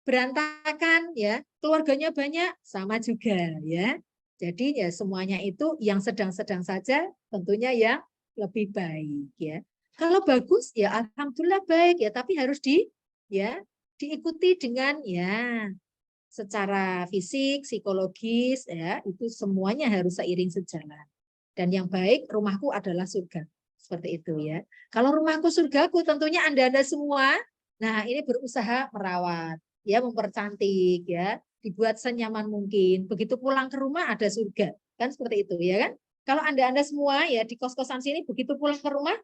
A: berantakan ya, keluarganya banyak, sama juga ya. Jadi ya semuanya itu yang sedang-sedang saja, tentunya yang lebih baik ya. Kalau bagus ya alhamdulillah baik ya, tapi harus diikuti dengan ya secara fisik, psikologis ya, itu semuanya harus seiring sejalan. Dan yang baik, rumahku adalah surga. Seperti itu ya. Kalau rumahku surgaku, tentunya Anda-Anda semua, nah ini berusaha merawat, ya mempercantik ya, dibuat senyaman mungkin. Begitu pulang ke rumah ada surga, kan seperti itu ya kan? Kalau Anda-Anda semua ya di kos-kosan sini begitu pulang ke rumah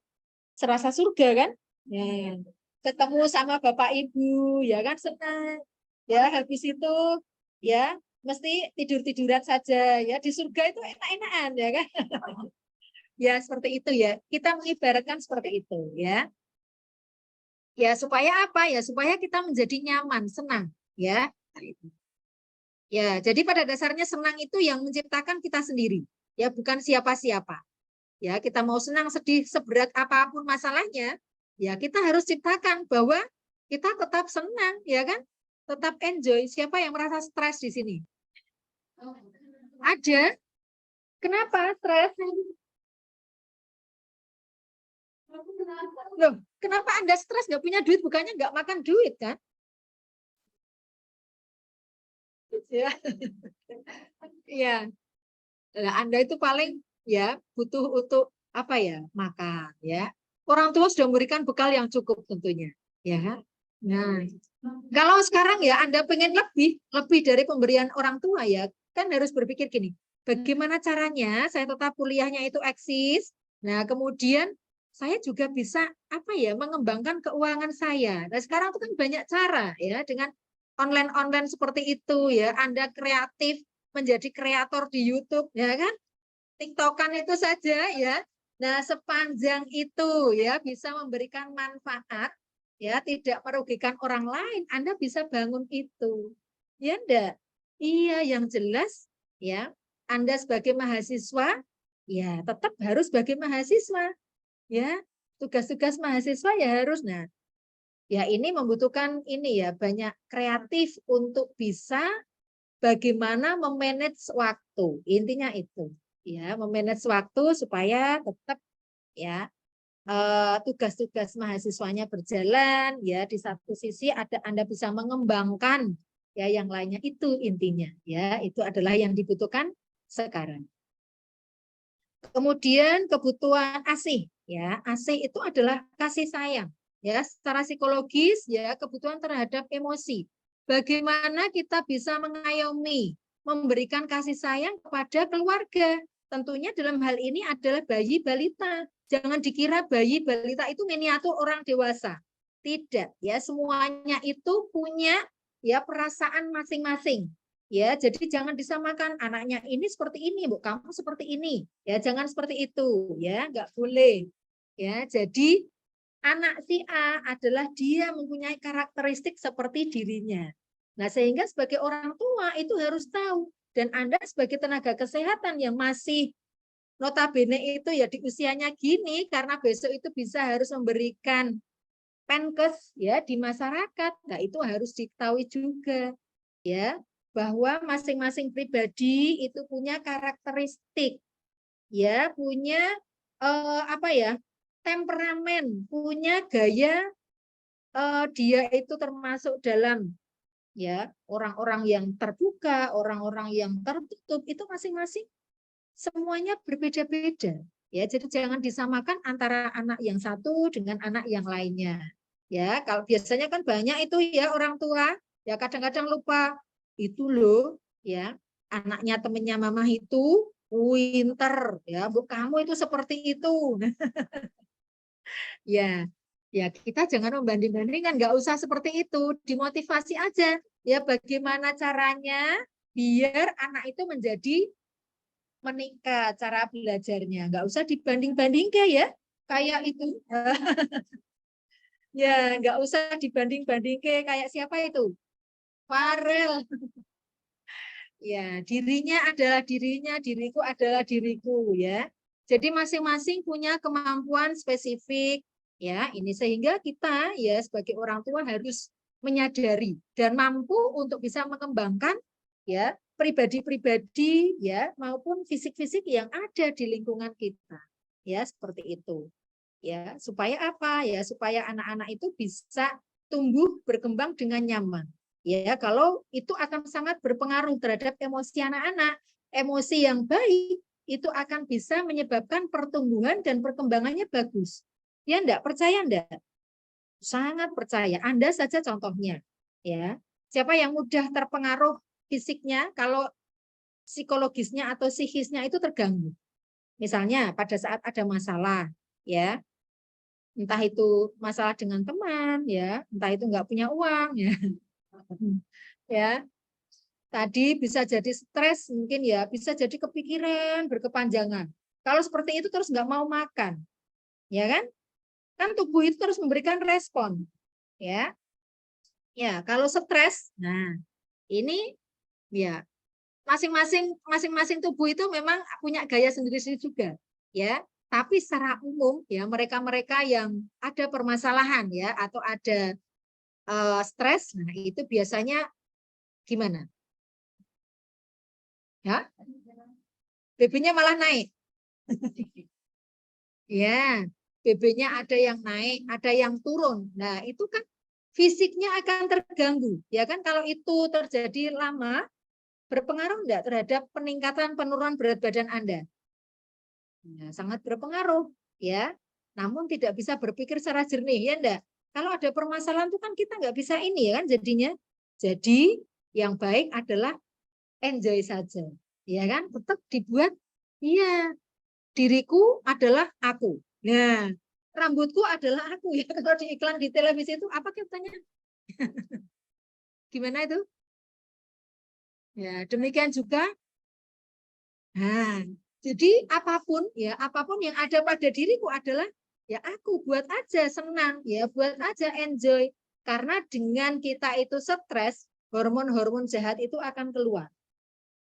A: serasa surga kan? Ya, ketemu sama Bapak Ibu ya kan senang. Ya, habis itu ya mesti tidur-tiduran saja ya, di surga itu enak-enakan ya kan? Ya, seperti itu ya. Kita mengibaratkan seperti itu ya. Ya, supaya apa ya? Supaya kita menjadi nyaman, senang ya. Ya, jadi pada dasarnya senang itu yang menciptakan kita sendiri, ya bukan siapa-siapa. Ya, kita mau senang, sedih, seberat apapun masalahnya, ya kita harus ciptakan bahwa kita tetap senang, ya kan? Tetap enjoy. Siapa yang merasa stres di sini? Ada? Kenapa stres? Loh, kenapa Anda stres? Nggak punya duit, bukannya nggak makan duit kan? Ya, ya. Nah, Anda itu paling ya butuh untuk apa ya? Makan ya. Orang tua sudah memberikan bekal yang cukup tentunya, ya kan? Nah, kalau sekarang ya Anda pengen lebih dari pemberian orang tua ya, kan harus berpikir gini, bagaimana caranya saya tetap kuliahnya itu eksis. Nah, kemudian saya juga bisa apa ya, mengembangkan keuangan saya. Nah, sekarang itu kan banyak cara ya, dengan online-online seperti itu ya, Anda kreatif menjadi kreator di YouTube ya kan? TikTokan itu saja ya. Nah, sepanjang itu ya bisa memberikan manfaat ya, tidak merugikan orang lain, Anda bisa bangun itu. Ya enggak? Iya, yang jelas ya, Anda sebagai mahasiswa ya tetap harus sebagai mahasiswa ya. Tugas-tugas mahasiswa ya harus, nah ya ini membutuhkan ini ya banyak kreatif untuk bisa bagaimana memanage waktu. Intinya itu ya, memanage waktu supaya tetap ya tugas-tugas mahasiswanya berjalan ya, di satu sisi ada Anda bisa mengembangkan ya yang lainnya, itu intinya ya, itu adalah yang dibutuhkan sekarang. Kemudian kebutuhan ASIH ya, ASIH itu adalah kasih sayang ya, secara psikologis ya, kebutuhan terhadap emosi. Bagaimana kita bisa mengayomi, memberikan kasih sayang kepada keluarga. Tentunya dalam hal ini adalah bayi balita. Jangan dikira bayi balita itu miniatur orang dewasa. Tidak, ya semuanya itu punya ya perasaan masing-masing. Ya, jadi jangan disamakan anaknya ini seperti ini, Bu, kamu seperti ini. Ya, jangan seperti itu, ya, nggak boleh. Ya, jadi anak si A adalah dia mempunyai karakteristik seperti dirinya. Nah, sehingga sebagai orang tua itu harus tahu. Dan Anda sebagai tenaga kesehatan yang masih notabene itu ya di usianya gini, karena besok itu bisa harus memberikan penkes ya di masyarakat. Nah, itu harus diketahui juga ya bahwa masing-masing pribadi itu punya karakteristik ya, punya apa ya? Temperamen, punya gaya dia itu termasuk dalam ya orang-orang yang terbuka, orang-orang yang tertutup itu masing-masing semuanya berbeda-beda. Ya, jadi jangan disamakan antara anak yang satu dengan anak yang lainnya. Ya, kalau biasanya kan banyak itu ya orang tua, ya kadang-kadang lupa itu loh, ya anaknya temennya mama itu pinter, ya bu kamu itu seperti itu. Ya, ya kita jangan membanding-bandingkan, nggak usah seperti itu, dimotivasi aja. Ya, bagaimana caranya biar anak itu menjadi meningkat cara belajarnya, nggak usah dibanding-bandingkan ya, kayak itu. Ya, nggak usah dibanding-bandingkan kayak siapa itu? Farel. Ya, dirinya adalah dirinya, diriku adalah diriku ya. Jadi masing-masing punya kemampuan spesifik ya. Ini sehingga kita ya sebagai orang tua harus menyadari dan mampu untuk bisa mengembangkan ya pribadi-pribadi ya maupun fisik-fisik yang ada di lingkungan kita. Ya, seperti itu. Ya, supaya apa? Ya, supaya anak-anak itu bisa tumbuh berkembang dengan nyaman. Ya, kalau itu akan sangat berpengaruh terhadap emosi anak-anak. Emosi yang baik itu akan bisa menyebabkan pertumbuhan dan perkembangannya bagus. Ya enggak? Percaya enggak? Sangat percaya. Anda saja contohnya. Ya. Siapa yang mudah terpengaruh fisiknya kalau psikologisnya atau psikisnya itu terganggu. Misalnya pada saat ada masalah, ya, entah itu masalah dengan teman, ya, entah itu nggak punya uang, ya, ya, tadi bisa jadi stres, mungkin ya, bisa jadi kepikiran berkepanjangan. Kalau seperti itu terus nggak mau makan, ya kan? Kan tubuh itu terus memberikan respon, ya, ya. Kalau stres, nah ini ya masing-masing tubuh itu memang punya gaya sendiri-sendiri juga, ya. Tapi secara umum ya mereka-mereka yang ada permasalahan ya atau ada stres, nah itu biasanya gimana? Ya, BB-nya malah naik. Ya, BB-nya ada yang naik, ada yang turun. Nah, itu kan fisiknya akan terganggu. Ya kan kalau itu terjadi lama, berpengaruh enggak terhadap peningkatan penurunan berat badan Anda? Ya, sangat berpengaruh, ya. Namun tidak bisa berpikir secara jernih, ya enggak? Kalau ada permasalahan itu kan kita nggak bisa ini ya kan jadinya. Jadi yang baik adalah enjoy saja, ya kan? Tetap dibuat, iya, diriku adalah aku. Nah, rambutku adalah aku ya. Kalau di iklan di televisi itu apa katanya? Gimana itu? Ya, demikian juga. Nah, jadi apapun ya, apapun yang ada pada diriku adalah ya aku buat aja senang, ya buat aja enjoy. Karena dengan kita itu stres, hormon-hormon jahat itu akan keluar.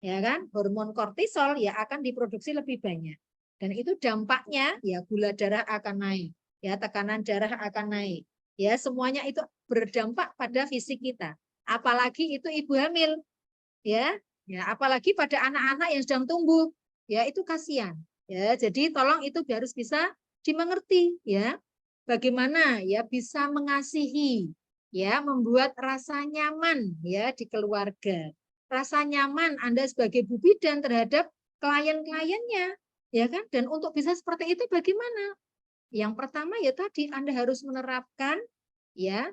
A: Ya kan? Hormon kortisol ya akan diproduksi lebih banyak. Dan itu dampaknya ya gula darah akan naik, ya tekanan darah akan naik. Ya, semuanya itu berdampak pada fisik kita. Apalagi itu ibu hamil, ya. Ya, apalagi pada anak-anak yang sedang tumbuh, ya itu kasihan. Ya, jadi tolong itu harus bisa dimengerti, ya. Bagaimana ya bisa mengasihi, ya, membuat rasa nyaman ya di keluarga. Rasa nyaman Anda sebagai bu bidan terhadap klien-kliennya, ya kan? Dan untuk bisa seperti itu bagaimana? Yang pertama ya tadi Anda harus menerapkan ya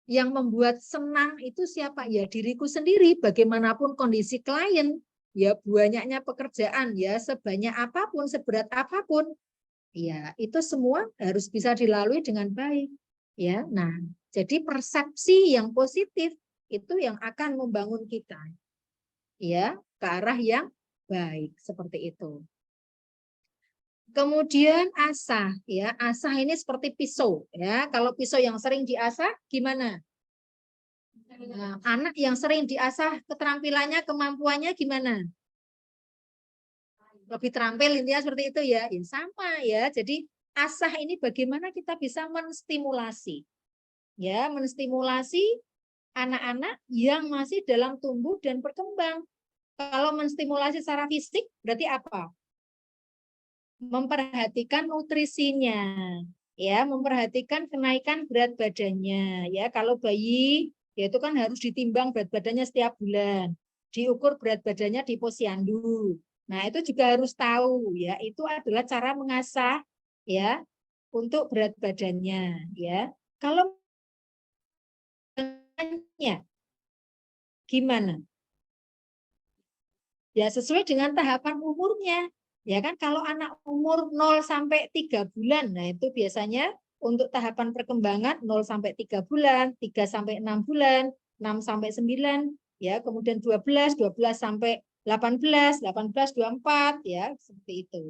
A: yang membuat senang itu siapa? Ya diriku sendiri. Bagaimanapun kondisi klien, ya banyaknya pekerjaan, ya sebanyak apapun, seberat apapun, ya itu semua harus bisa dilalui dengan baik. Ya, nah jadi persepsi yang positif itu yang akan membangun kita, ya ke arah yang baik seperti itu. Kemudian asah, ya. Asah ini seperti pisau, ya. Kalau pisau yang sering diasah gimana? Nah, anak yang sering diasah keterampilannya, kemampuannya gimana? Lebih terampil intinya seperti itu ya. Ya sama ya. Jadi asah ini bagaimana kita bisa menstimulasi, ya, menstimulasi anak-anak yang masih dalam tumbuh dan berkembang. Kalau menstimulasi secara fisik berarti apa? Memperhatikan nutrisinya, ya, memperhatikan kenaikan berat badannya, ya. Kalau bayi, ya itu kan harus ditimbang berat badannya setiap bulan, diukur berat badannya di posyandu. Nah, itu juga harus tahu, ya. Itu adalah cara mengasah, ya, untuk berat badannya, ya. Kalau gimana? Ya sesuai dengan tahapan umurnya. Ya kan kalau anak umur 0 sampai 3 bulan, nah itu biasanya untuk tahapan perkembangan 0 sampai 3 bulan, 3 sampai 6 bulan, 6 sampai 9, ya, kemudian 12, 12 sampai 18, 18 24, ya, seperti itu.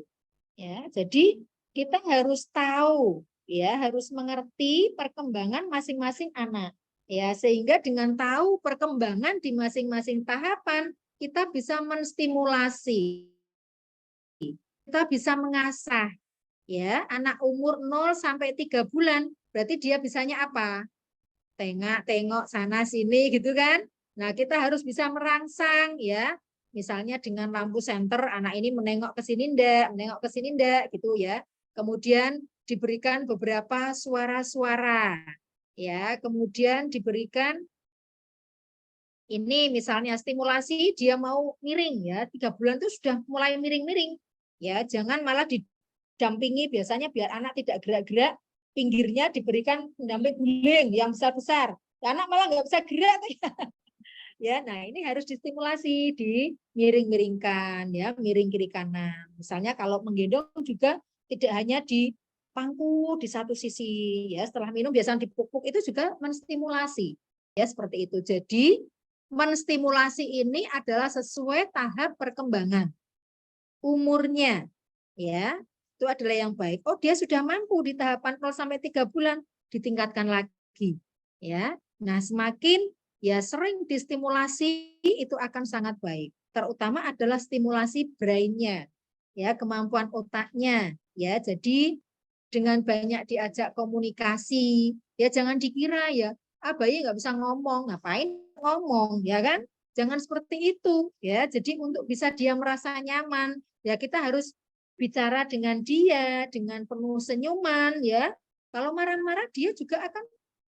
A: Ya, jadi kita harus tahu, ya, harus mengerti perkembangan masing-masing anak. Ya, sehingga dengan tahu perkembangan di masing-masing tahapan, kita bisa menstimulasi, kita bisa mengasah, ya, anak umur 0 sampai 3 bulan, berarti dia bisanya apa? Tengok-tengok sana sini gitu kan. Nah, kita harus bisa merangsang ya. Misalnya dengan lampu senter anak ini menengok ke sini ndak, menengok ke sini ndak gitu ya. Kemudian diberikan beberapa suara-suara. Ya, kemudian diberikan ini misalnya stimulasi dia mau miring ya, 3 bulan itu sudah mulai miring-miring. Ya, jangan malah didampingi biasanya biar anak tidak gerak-gerak, pinggirnya diberikan pendamping guling yang besar-besar. Ya, anak malah nggak bisa gerak ya. Nah, ini harus distimulasi, dimiring-miringkan ya, miring kiri kanan. Misalnya kalau menggendong juga tidak hanya di pangku di satu sisi ya, setelah minum biasanya dipupuk itu juga menstimulasi. Ya, seperti itu. Jadi menstimulasi ini adalah sesuai tahap perkembangan umurnya ya, itu adalah yang baik. Oh, dia sudah mampu di tahapan 0 sampai 3 bulan, ditingkatkan lagi ya. Nah, semakin ya sering distimulasi itu akan sangat baik. Terutama adalah stimulasi brainnya ya, kemampuan otaknya ya. Jadi dengan banyak diajak komunikasi ya, jangan dikira ya bayi nggak bisa ngomong, ngapain ngomong ya kan, jangan seperti itu ya. Jadi untuk bisa dia merasa nyaman ya, kita harus bicara dengan dia dengan penuh senyuman ya. Kalau marah-marah dia juga akan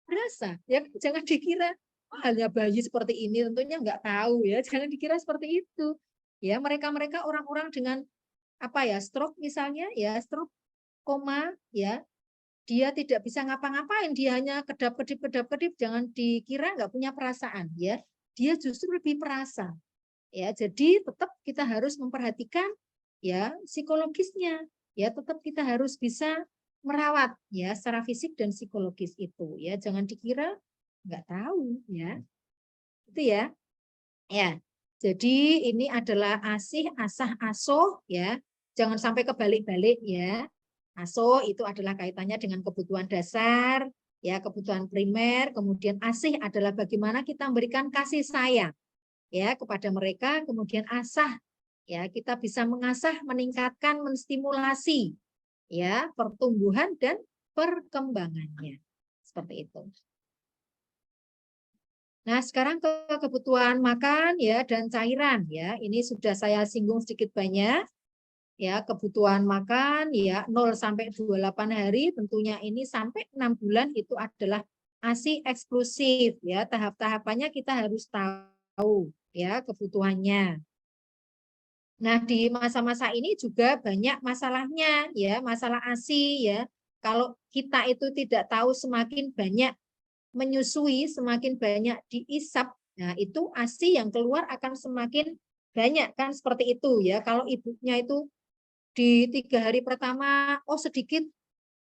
A: berasa ya, jangan dikira hanya bayi seperti ini, tentunya nggak tahu ya, jangan dikira seperti itu ya. Mereka orang-orang dengan apa ya, stroke misalnya ya, stroke koma ya, dia tidak bisa ngapa-ngapain, dia hanya kedap-kedip, jangan dikira nggak punya perasaan ya, dia justru lebih perasa ya. Jadi tetap kita harus memperhatikan ya psikologisnya ya, tetap kita harus bisa merawat ya secara fisik dan psikologis itu ya, jangan dikira nggak tahu ya, itu ya. Ya, jadi ini adalah asih, asah, asuh ya. Jangan sampai kebalik-balik ya. Asuh itu adalah kaitannya dengan kebutuhan dasar, ya, kebutuhan primer. Kemudian asih adalah bagaimana kita memberikan kasih sayang ya kepada mereka. Kemudian asah ya, kita bisa mengasah, meningkatkan, menstimulasi ya pertumbuhan dan perkembangannya. Seperti itu. Nah, sekarang ke kebutuhan makan ya dan cairan ya. Ini sudah saya singgung sedikit banyak. Ya, kebutuhan makan ya 0 sampai 28 hari, tentunya ini sampai 6 bulan itu adalah ASI eksklusif ya. Tahap-tahapannya kita harus tahu ya kebutuhannya. Nah, di masa-masa ini juga banyak masalahnya ya, masalah ASI ya. Kalau kita itu tidak tahu, semakin banyak menyusui, semakin banyak diisap, nah itu ASI yang keluar akan semakin banyak kan, seperti itu ya. Kalau ibunya itu di 3 hari pertama oh sedikit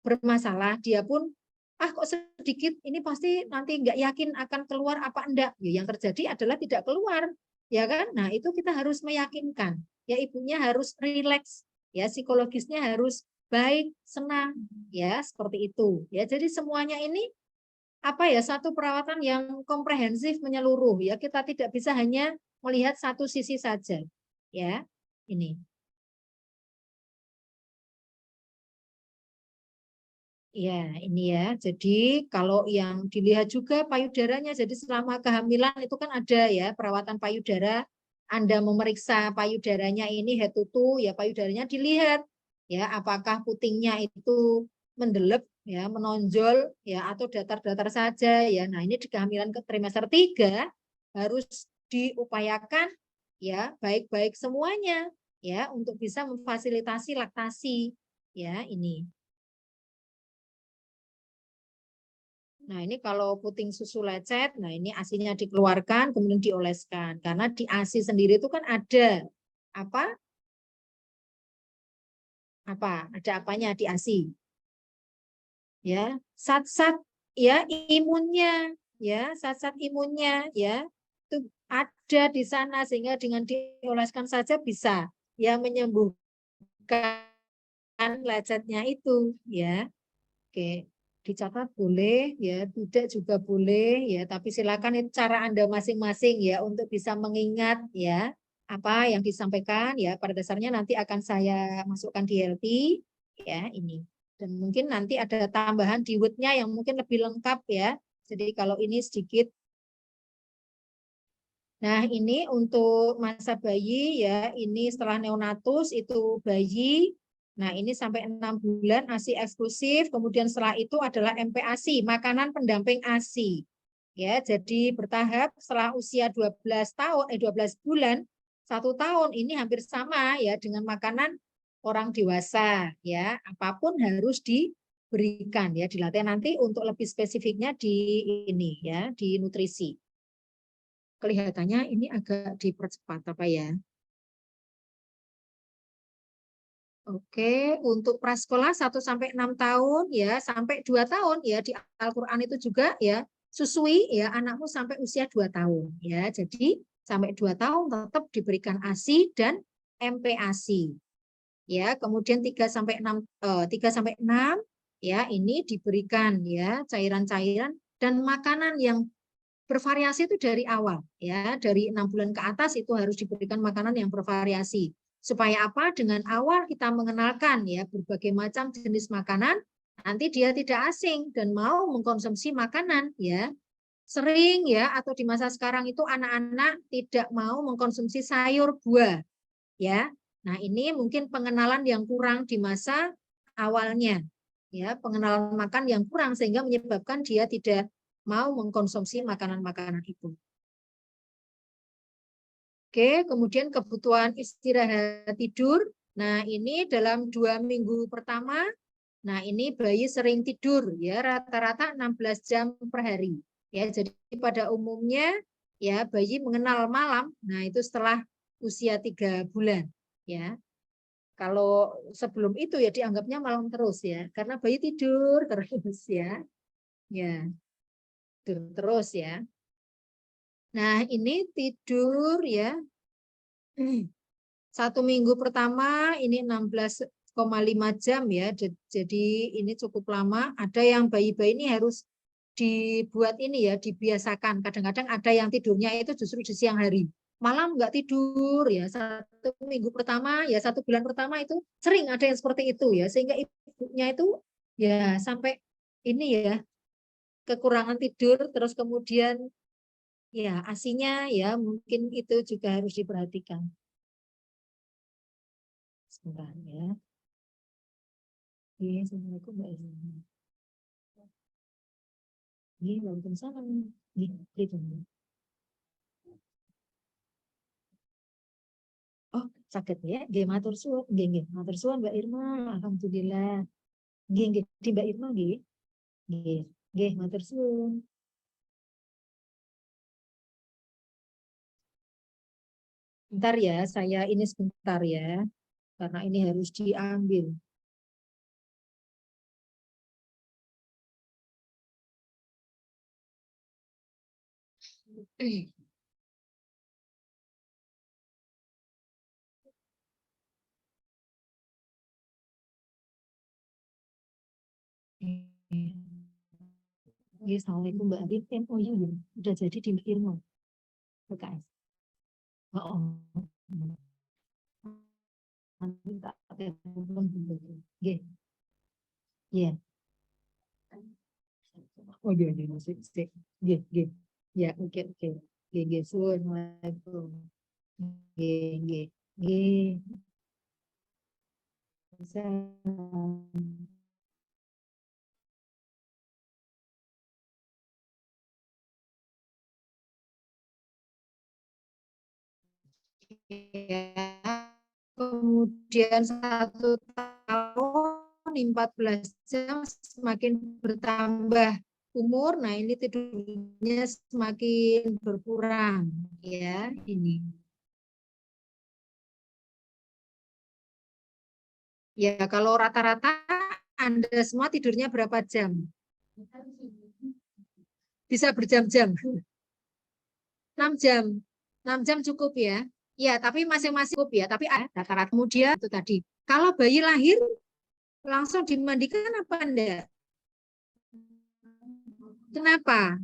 A: bermasalah, dia pun kok sedikit, ini pasti nanti nggak yakin akan keluar apa enggak. Ya, yang terjadi adalah tidak keluar ya kan. Nah itu kita harus meyakinkan ya, ibunya harus rileks Ya, psikologisnya harus baik, senang, ya, seperti itu. Ya, jadi semuanya ini apa ya, satu perawatan yang komprehensif menyeluruh, ya. Kita tidak bisa hanya melihat satu sisi saja. Ya, ini. Ya, ini ya. Jadi kalau yang dilihat juga payudaranya, jadi selama kehamilan itu kan ada ya perawatan payudara. Anda memeriksa payudaranya ini head to toe, ya payudaranya dilihat ya apakah putingnya itu mendelep ya, menonjol ya atau datar-datar saja ya. Nah, ini di kehamilan ke trimester 3 harus diupayakan ya baik-baik semuanya ya untuk bisa memfasilitasi laktasi ya ini. Nah, ini kalau puting susu lecet, nah ini ASI-nya dikeluarkan, kemudian dioleskan. Karena di ASI sendiri itu kan ada apa? Ada apanya di ASI? Ya, zat-zat ya imunnya, ya, zat-zat imunnya ya. Itu ada di sana sehingga dengan dioleskan saja bisa ya menyembuhkan lecetnya itu, ya. Oke, dicatat boleh ya, tidak juga boleh ya, tapi silakan itu cara Anda masing-masing ya untuk bisa mengingat ya apa yang disampaikan ya. Pada dasarnya nanti akan saya masukkan di LT ya ini. Dan mungkin nanti ada tambahan di Word-nya yang mungkin lebih lengkap ya. Jadi kalau ini sedikit. Nah, ini untuk masa bayi ya, ini setelah neonatus itu bayi. Nah, ini sampai 6 bulan ASI eksklusif, kemudian setelah itu adalah MPASI, makanan pendamping ASI. Ya, jadi bertahap setelah usia 12 tahun 12 bulan, 1 tahun ini hampir sama ya dengan makanan orang dewasa ya. Apapun harus diberikan ya, dilatih nanti untuk lebih spesifiknya di ini ya, di nutrisi. Kelihatannya ini agak dipercepat apa ya? Oke, untuk prasekolah 1 sampai 6 tahun ya, sampai 2 tahun ya di Al-Qur'an itu juga ya, susui ya anakmu sampai usia 2 tahun ya. Jadi sampai 2 tahun tetap diberikan ASI dan MPASI. Ya, kemudian 3 sampai 6 ya ini diberikan ya cairan-cairan dan makanan yang bervariasi itu dari awal ya, dari 6 bulan ke atas itu harus diberikan makanan yang bervariasi. Supaya apa? Dengan awal kita mengenalkan ya berbagai macam jenis makanan, nanti dia tidak asing dan mau mengkonsumsi makanan ya. Sering ya atau di masa sekarang itu anak-anak tidak mau mengkonsumsi sayur buah ya. Nah, ini mungkin pengenalan yang kurang di masa awalnya. Ya, pengenalan makan yang kurang sehingga menyebabkan dia tidak mau mengkonsumsi makanan-makanan itu. Oke, kemudian kebutuhan istirahat tidur. Nah, ini dalam 2 minggu pertama, nah ini bayi sering tidur ya rata-rata 16 jam per hari. Ya, jadi pada umumnya ya bayi mengenal malam. Nah, itu setelah usia 3 bulan ya. Kalau sebelum itu ya dianggapnya malam terus ya, karena bayi tidur terus ya. Ya, tidur terus ya. Nah, ini tidur ya. 1 minggu pertama ini 16,5 jam ya. Jadi ini cukup lama. Ada yang bayi-bayi ini harus dibuat ini ya, dibiasakan. Kadang-kadang ada yang tidurnya itu justru di siang hari. Malam nggak tidur ya. 1 minggu pertama ya, 1 bulan pertama itu sering ada yang seperti itu ya. Sehingga ibunya itu ya sampai ini ya kekurangan tidur terus kemudian ya ASINya ya mungkin itu juga harus diperhatikan. Sebentar ya. Iya, Assalamualaikum Mbak Irma. Iya, waalaikumsalam. Iya, gitu. Oh, sakit ya. Nggih, matur suwun. Nggih, matur suwun Mbak Irma. Alhamdulillah. Nggih, di Mbak Irma nggih. Nggih. Nggih, matur suwun. Bentar ya, saya ini sebentar ya. Karena ini harus diambil. Ya, assalamualaikum Mbak Adin. Oh iya, udah jadi di Irma. PKS. Oh, nanti tak telepon dulu. Iya. Iya. Oh iya, iya, sip, sip. Iya, iya. Ya, oke, oke. Iya, iya, assalamualaikum. Iya, iya. Iya. Salam. Ya. Kemudian 1 tahun 14 jam semakin bertambah umur, nah ini tidurnya semakin berkurang ya ini. Ya kalau rata-rata Anda semua tidurnya berapa jam? Bisa berjam-jam. 6 jam. 6 jam cukup ya. Ya, tapi masing-masing cukup ya. Tapi rata-rata kemudian itu tadi. Kalau bayi lahir langsung dimandikan apa enggak? Kenapa?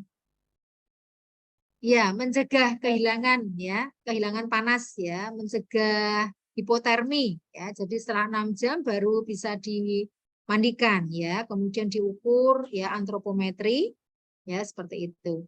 A: Ya, mencegah kehilangan ya, kehilangan panas ya, mencegah hipotermi ya. Jadi setelah 6 jam baru bisa dimandikan ya, kemudian diukur ya antropometri ya seperti itu.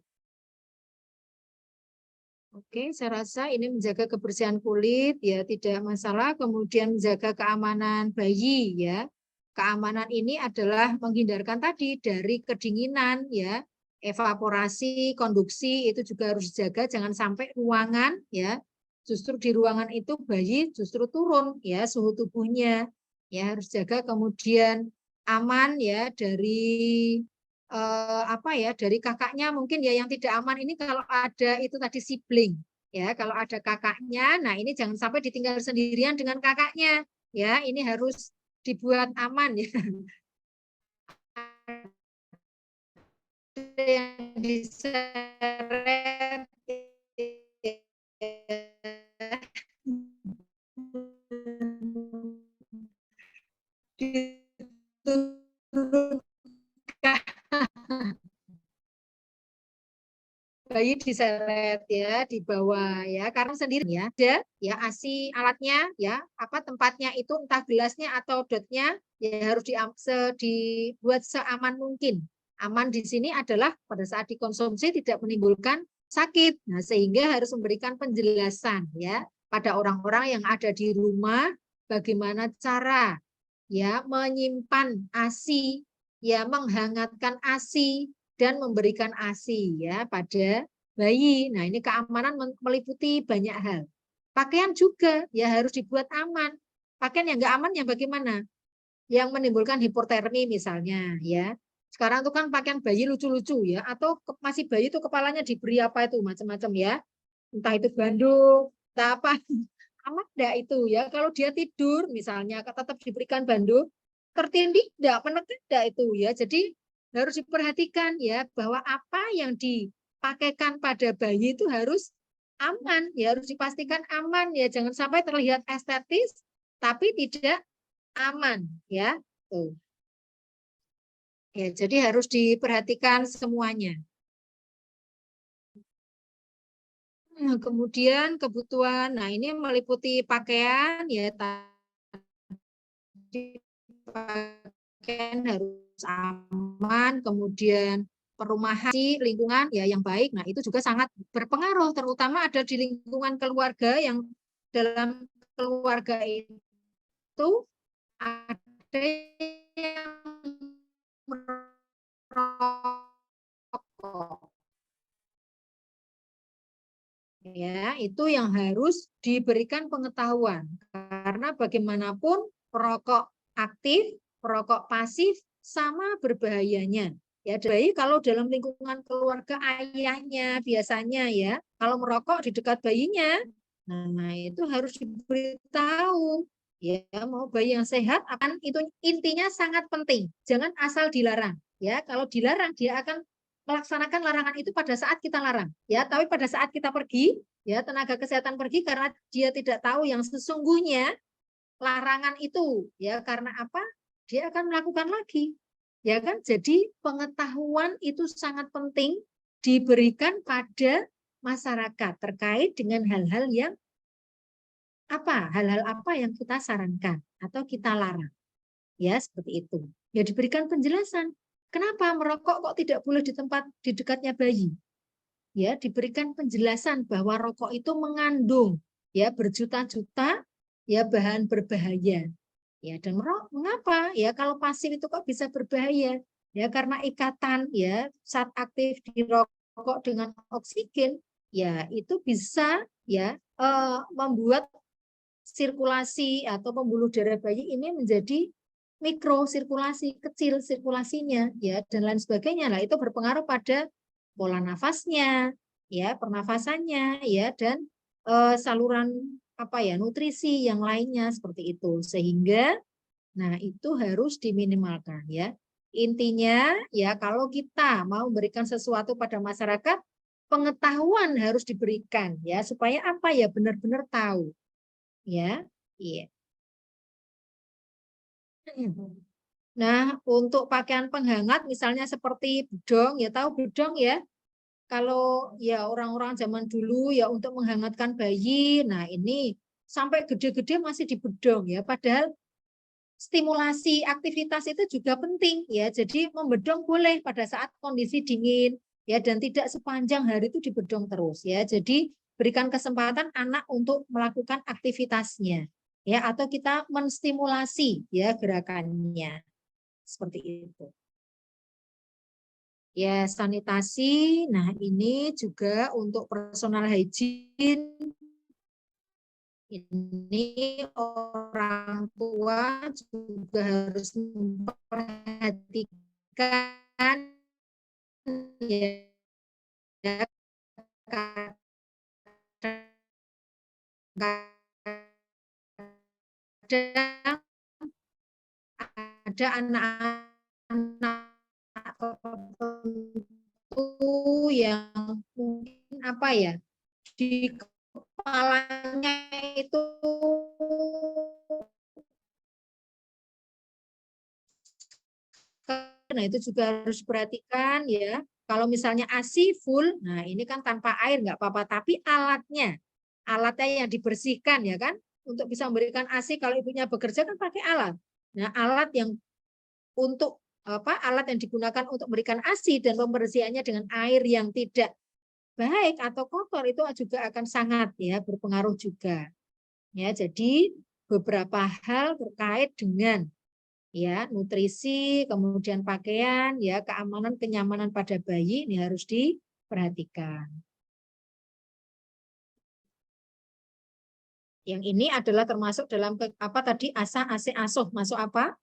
A: Oke, saya rasa ini menjaga kebersihan kulit ya tidak masalah, kemudian menjaga keamanan bayi ya. Keamanan ini adalah menghindarkan tadi dari kedinginan ya, evaporasi, konduksi itu juga harus dijaga, jangan sampai ruangan ya. Justru di ruangan itu bayi justru turun ya suhu tubuhnya. Ya harus jaga kemudian aman ya dari apa ya dari kakaknya mungkin ya yang tidak aman ini kalau ada itu tadi sibling ya kalau ada kakaknya nah ini jangan sampai ditinggal sendirian dengan kakaknya ya ini harus dibuat aman ya yang diseret bayi diseret ya di bawah ya karena sendiri ya ada ya ASI alatnya ya apa tempatnya itu entah gelasnya atau dotnya ya harus dibuat seaman mungkin. Aman di sini adalah pada saat dikonsumsi tidak menimbulkan sakit. Nah, sehingga harus memberikan penjelasan ya pada orang-orang yang ada di rumah bagaimana cara ya menyimpan ASI ya menghangatkan ASI dan memberikan ASI ya pada bayi. Nah, ini keamanan meliputi banyak hal. Pakaian juga ya harus dibuat aman. Pakaian yang enggak aman yang bagaimana? Yang menimbulkan hipotermi misalnya ya. Sekarang itu kan pakaian bayi lucu-lucu ya atau masih bayi itu kepalanya diberi apa itu macam-macam ya. Entah itu bandung, entah apa. Aman enggak itu ya. Kalau dia tidur misalnya tetap diberikan bandung, tertindih enggak, menekan enggak itu ya. Jadi harus diperhatikan ya bahwa apa yang dipakaikan pada bayi itu harus aman ya, harus dipastikan aman ya, jangan sampai terlihat estetis tapi tidak aman ya. Tuh. Ya, jadi harus diperhatikan semuanya. Nah, kemudian kebutuhan, nah ini meliputi pakaian ya pakaian harus aman, kemudian perumahan, lingkungan ya yang baik. Nah, itu juga sangat berpengaruh, terutama ada di lingkungan keluarga yang dalam keluarga itu ada yang merokok. Ya, itu yang harus diberikan pengetahuan karena bagaimanapun perokok aktif, perokok pasif sama berbahayanya. Ya, bayi kalau dalam lingkungan keluarga ayahnya biasanya ya, kalau merokok di dekat bayinya, nah itu harus diberitahu. Ya, mau bayi yang sehat akan itu intinya sangat penting. Jangan asal dilarang. Ya, kalau dilarang dia akan melaksanakan larangan itu pada saat kita larang ya tapi pada saat kita pergi ya tenaga kesehatan pergi karena dia tidak tahu yang sesungguhnya larangan itu ya karena apa dia akan melakukan lagi Ya kan? Jadi pengetahuan itu sangat penting diberikan pada masyarakat terkait dengan hal-hal yang hal-hal apa yang kita sarankan atau kita larang. Ya, seperti itu. Ya diberikan penjelasan. Kenapa merokok kok tidak boleh di tempat di dekatnya bayi? Ya, diberikan penjelasan bahwa rokok itu mengandung ya berjuta-juta ya bahan berbahaya. Ya, dan mengapa? Ya, kalau pasif itu kok bisa berbahaya? Ya, karena ikatan ya saat aktif di rokok dengan oksigen, ya itu bisa ya membuat sirkulasi atau pembuluh darah bayi ini menjadi mikrosirkulasi, kecil sirkulasinya ya dan lain sebagainya. Lah itu berpengaruh pada pola nafasnya, ya, pernafasannya ya dan saluran nutrisi yang lainnya seperti itu. Sehingga nah itu harus diminimalkan ya. Intinya ya kalau kita mau memberikan sesuatu pada masyarakat, pengetahuan harus diberikan ya supaya benar-benar tahu ya. Iya. Nah, untuk pakaian penghangat misalnya seperti bedong, ya tahu bedong ya. Kalau ya orang-orang zaman dulu ya untuk menghangatkan bayi, nah ini sampai gede-gede masih di bedong ya. Padahal stimulasi aktivitas itu juga penting ya. Jadi membedong boleh pada saat kondisi dingin ya dan tidak sepanjang hari itu di bedong terus ya. Jadi berikan kesempatan anak untuk melakukan aktivitasnya ya atau kita menstimulasi ya gerakannya seperti itu. Ya, sanitasi. Nah, ini juga untuk personal hygiene. Ini orang tua juga harus memperhatikan ya kadang ada anak-anak tertentu yang mungkin di kepalanya itu nah itu juga harus diperhatikan ya. Kalau misalnya ASI full, nah ini kan tanpa air nggak apa-apa, tapi alatnya yang dibersihkan ya kan, untuk bisa memberikan ASI kalau ibunya bekerja kan pakai alat. Nah alat yang untuk alat yang digunakan untuk memberikan ASI dan pembersihannya dengan air yang tidak baik atau kotor itu juga akan sangat ya berpengaruh juga. Ya, jadi beberapa hal terkait dengan ya nutrisi, kemudian pakaian, ya keamanan, kenyamanan pada bayi ini harus diperhatikan. Yang ini adalah termasuk dalam ASA, AC, asuh, masuk apa?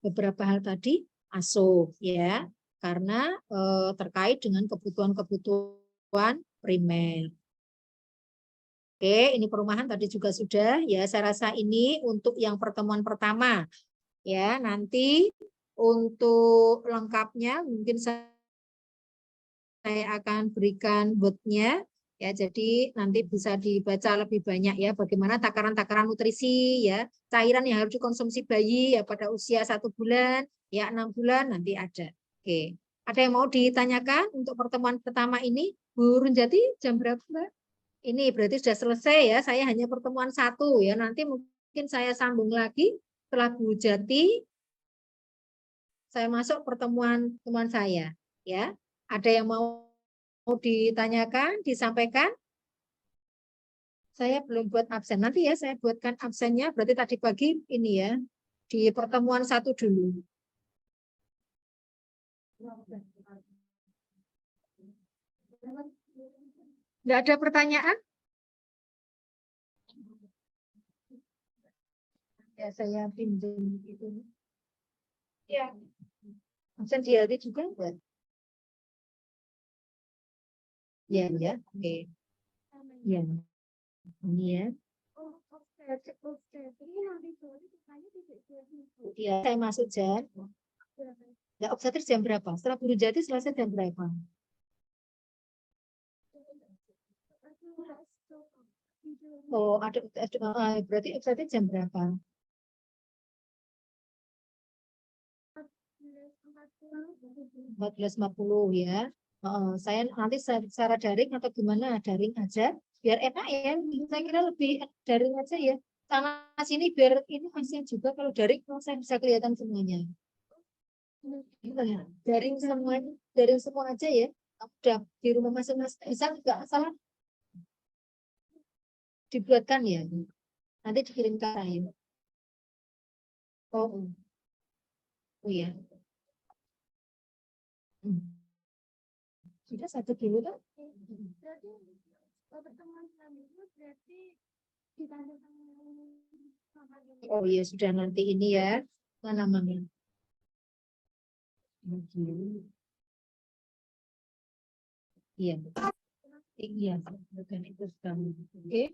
A: Beberapa hal tadi asuh ya, karena terkait dengan kebutuhan primer. Oke, ini perumahan tadi juga sudah ya. Saya rasa ini untuk yang pertemuan pertama. Ya, nanti untuk lengkapnya mungkin saya akan berikan botnya ya. Jadi nanti bisa dibaca lebih banyak ya bagaimana takaran-takaran nutrisi ya, cairan yang harus dikonsumsi bayi ya pada usia 1 bulan, ya 6 bulan nanti ada. Oke. Ada yang mau ditanyakan untuk pertemuan pertama ini? Bu Runjati jam berapa, Mbak? Ini berarti sudah selesai ya. Saya hanya pertemuan 1 ya. Nanti mungkin saya sambung lagi setelah Bu Jati saya masuk pertemuan teman saya ya. Ada yang mau ditanyakan, disampaikan? Saya belum buat absen. Nanti ya saya buatkan absennya. Berarti tadi pagi ini ya di pertemuan 1 dulu. Enggak ada pertanyaan? Ya saya pinjam itu. Ya. Absen di hari juga buat. Ya, ya. Oke. Ya. Ini ya. Iya, saya masuk jam. Ya, obstetris jam berapa? Setelah guru jati selesai jam berapa? Oh, ada berarti obstetris jam berapa? 14.50 ya. Saya nanti secara daring atau gimana? Daring aja biar enak ya. Saya kira lebih daring aja ya. Sana sini biar ini masih juga kalau daring saya bisa kelihatan semuanya. Daring semua aja ya. Udah di rumah masing-masing bisa nggak salah dibuatkan ya. Nanti dikirim ke saya. Oh, oh ya. Sudah 1 kilo kan?
B: Berarti pertemuan selanjutnya berarti ditanda tangan.
A: Oh iya sudah nanti ini ya. Mana mama? Iya. Iya, bukan itu kamu. Oke.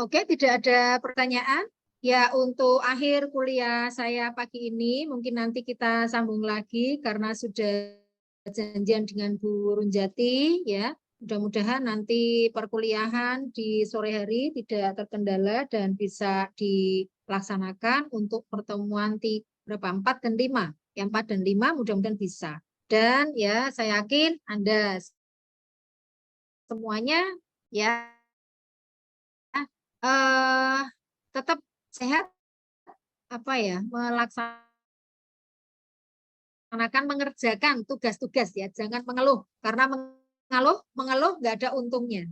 A: Oke, tidak ada pertanyaan. Ya, untuk akhir kuliah saya pagi ini, mungkin nanti kita sambung lagi karena sudah janjian dengan Bu Runjati, ya. Mudah-mudahan nanti perkuliahan di sore hari tidak terkendala dan bisa dilaksanakan untuk pertemuan berapa 4 dan 5. Yang 4 dan 5 mudah-mudahan bisa. Dan ya, saya yakin Anda semuanya ya tetap sehat melaksanakan mengerjakan tugas-tugas ya, jangan mengeluh karena mengeluh nggak ada untungnya.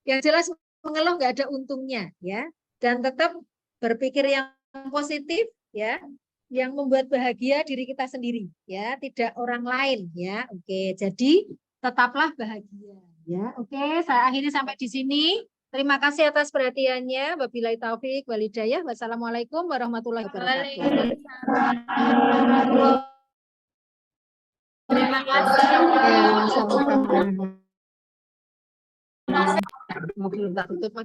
A: Yang jelas mengeluh nggak ada untungnya ya, dan tetap berpikir yang positif ya, yang membuat bahagia diri kita sendiri ya, tidak orang lain ya. Oke, jadi tetaplah bahagia ya. Oke, saya akhiri sampai di sini. Terima kasih atas perhatiannya. Wabillahi taufik wal hidayah. Wassalamualaikum warahmatullahi wabarakatuh.
B: Terima kasih.
A: Ya, sama-sama. Mau tutup.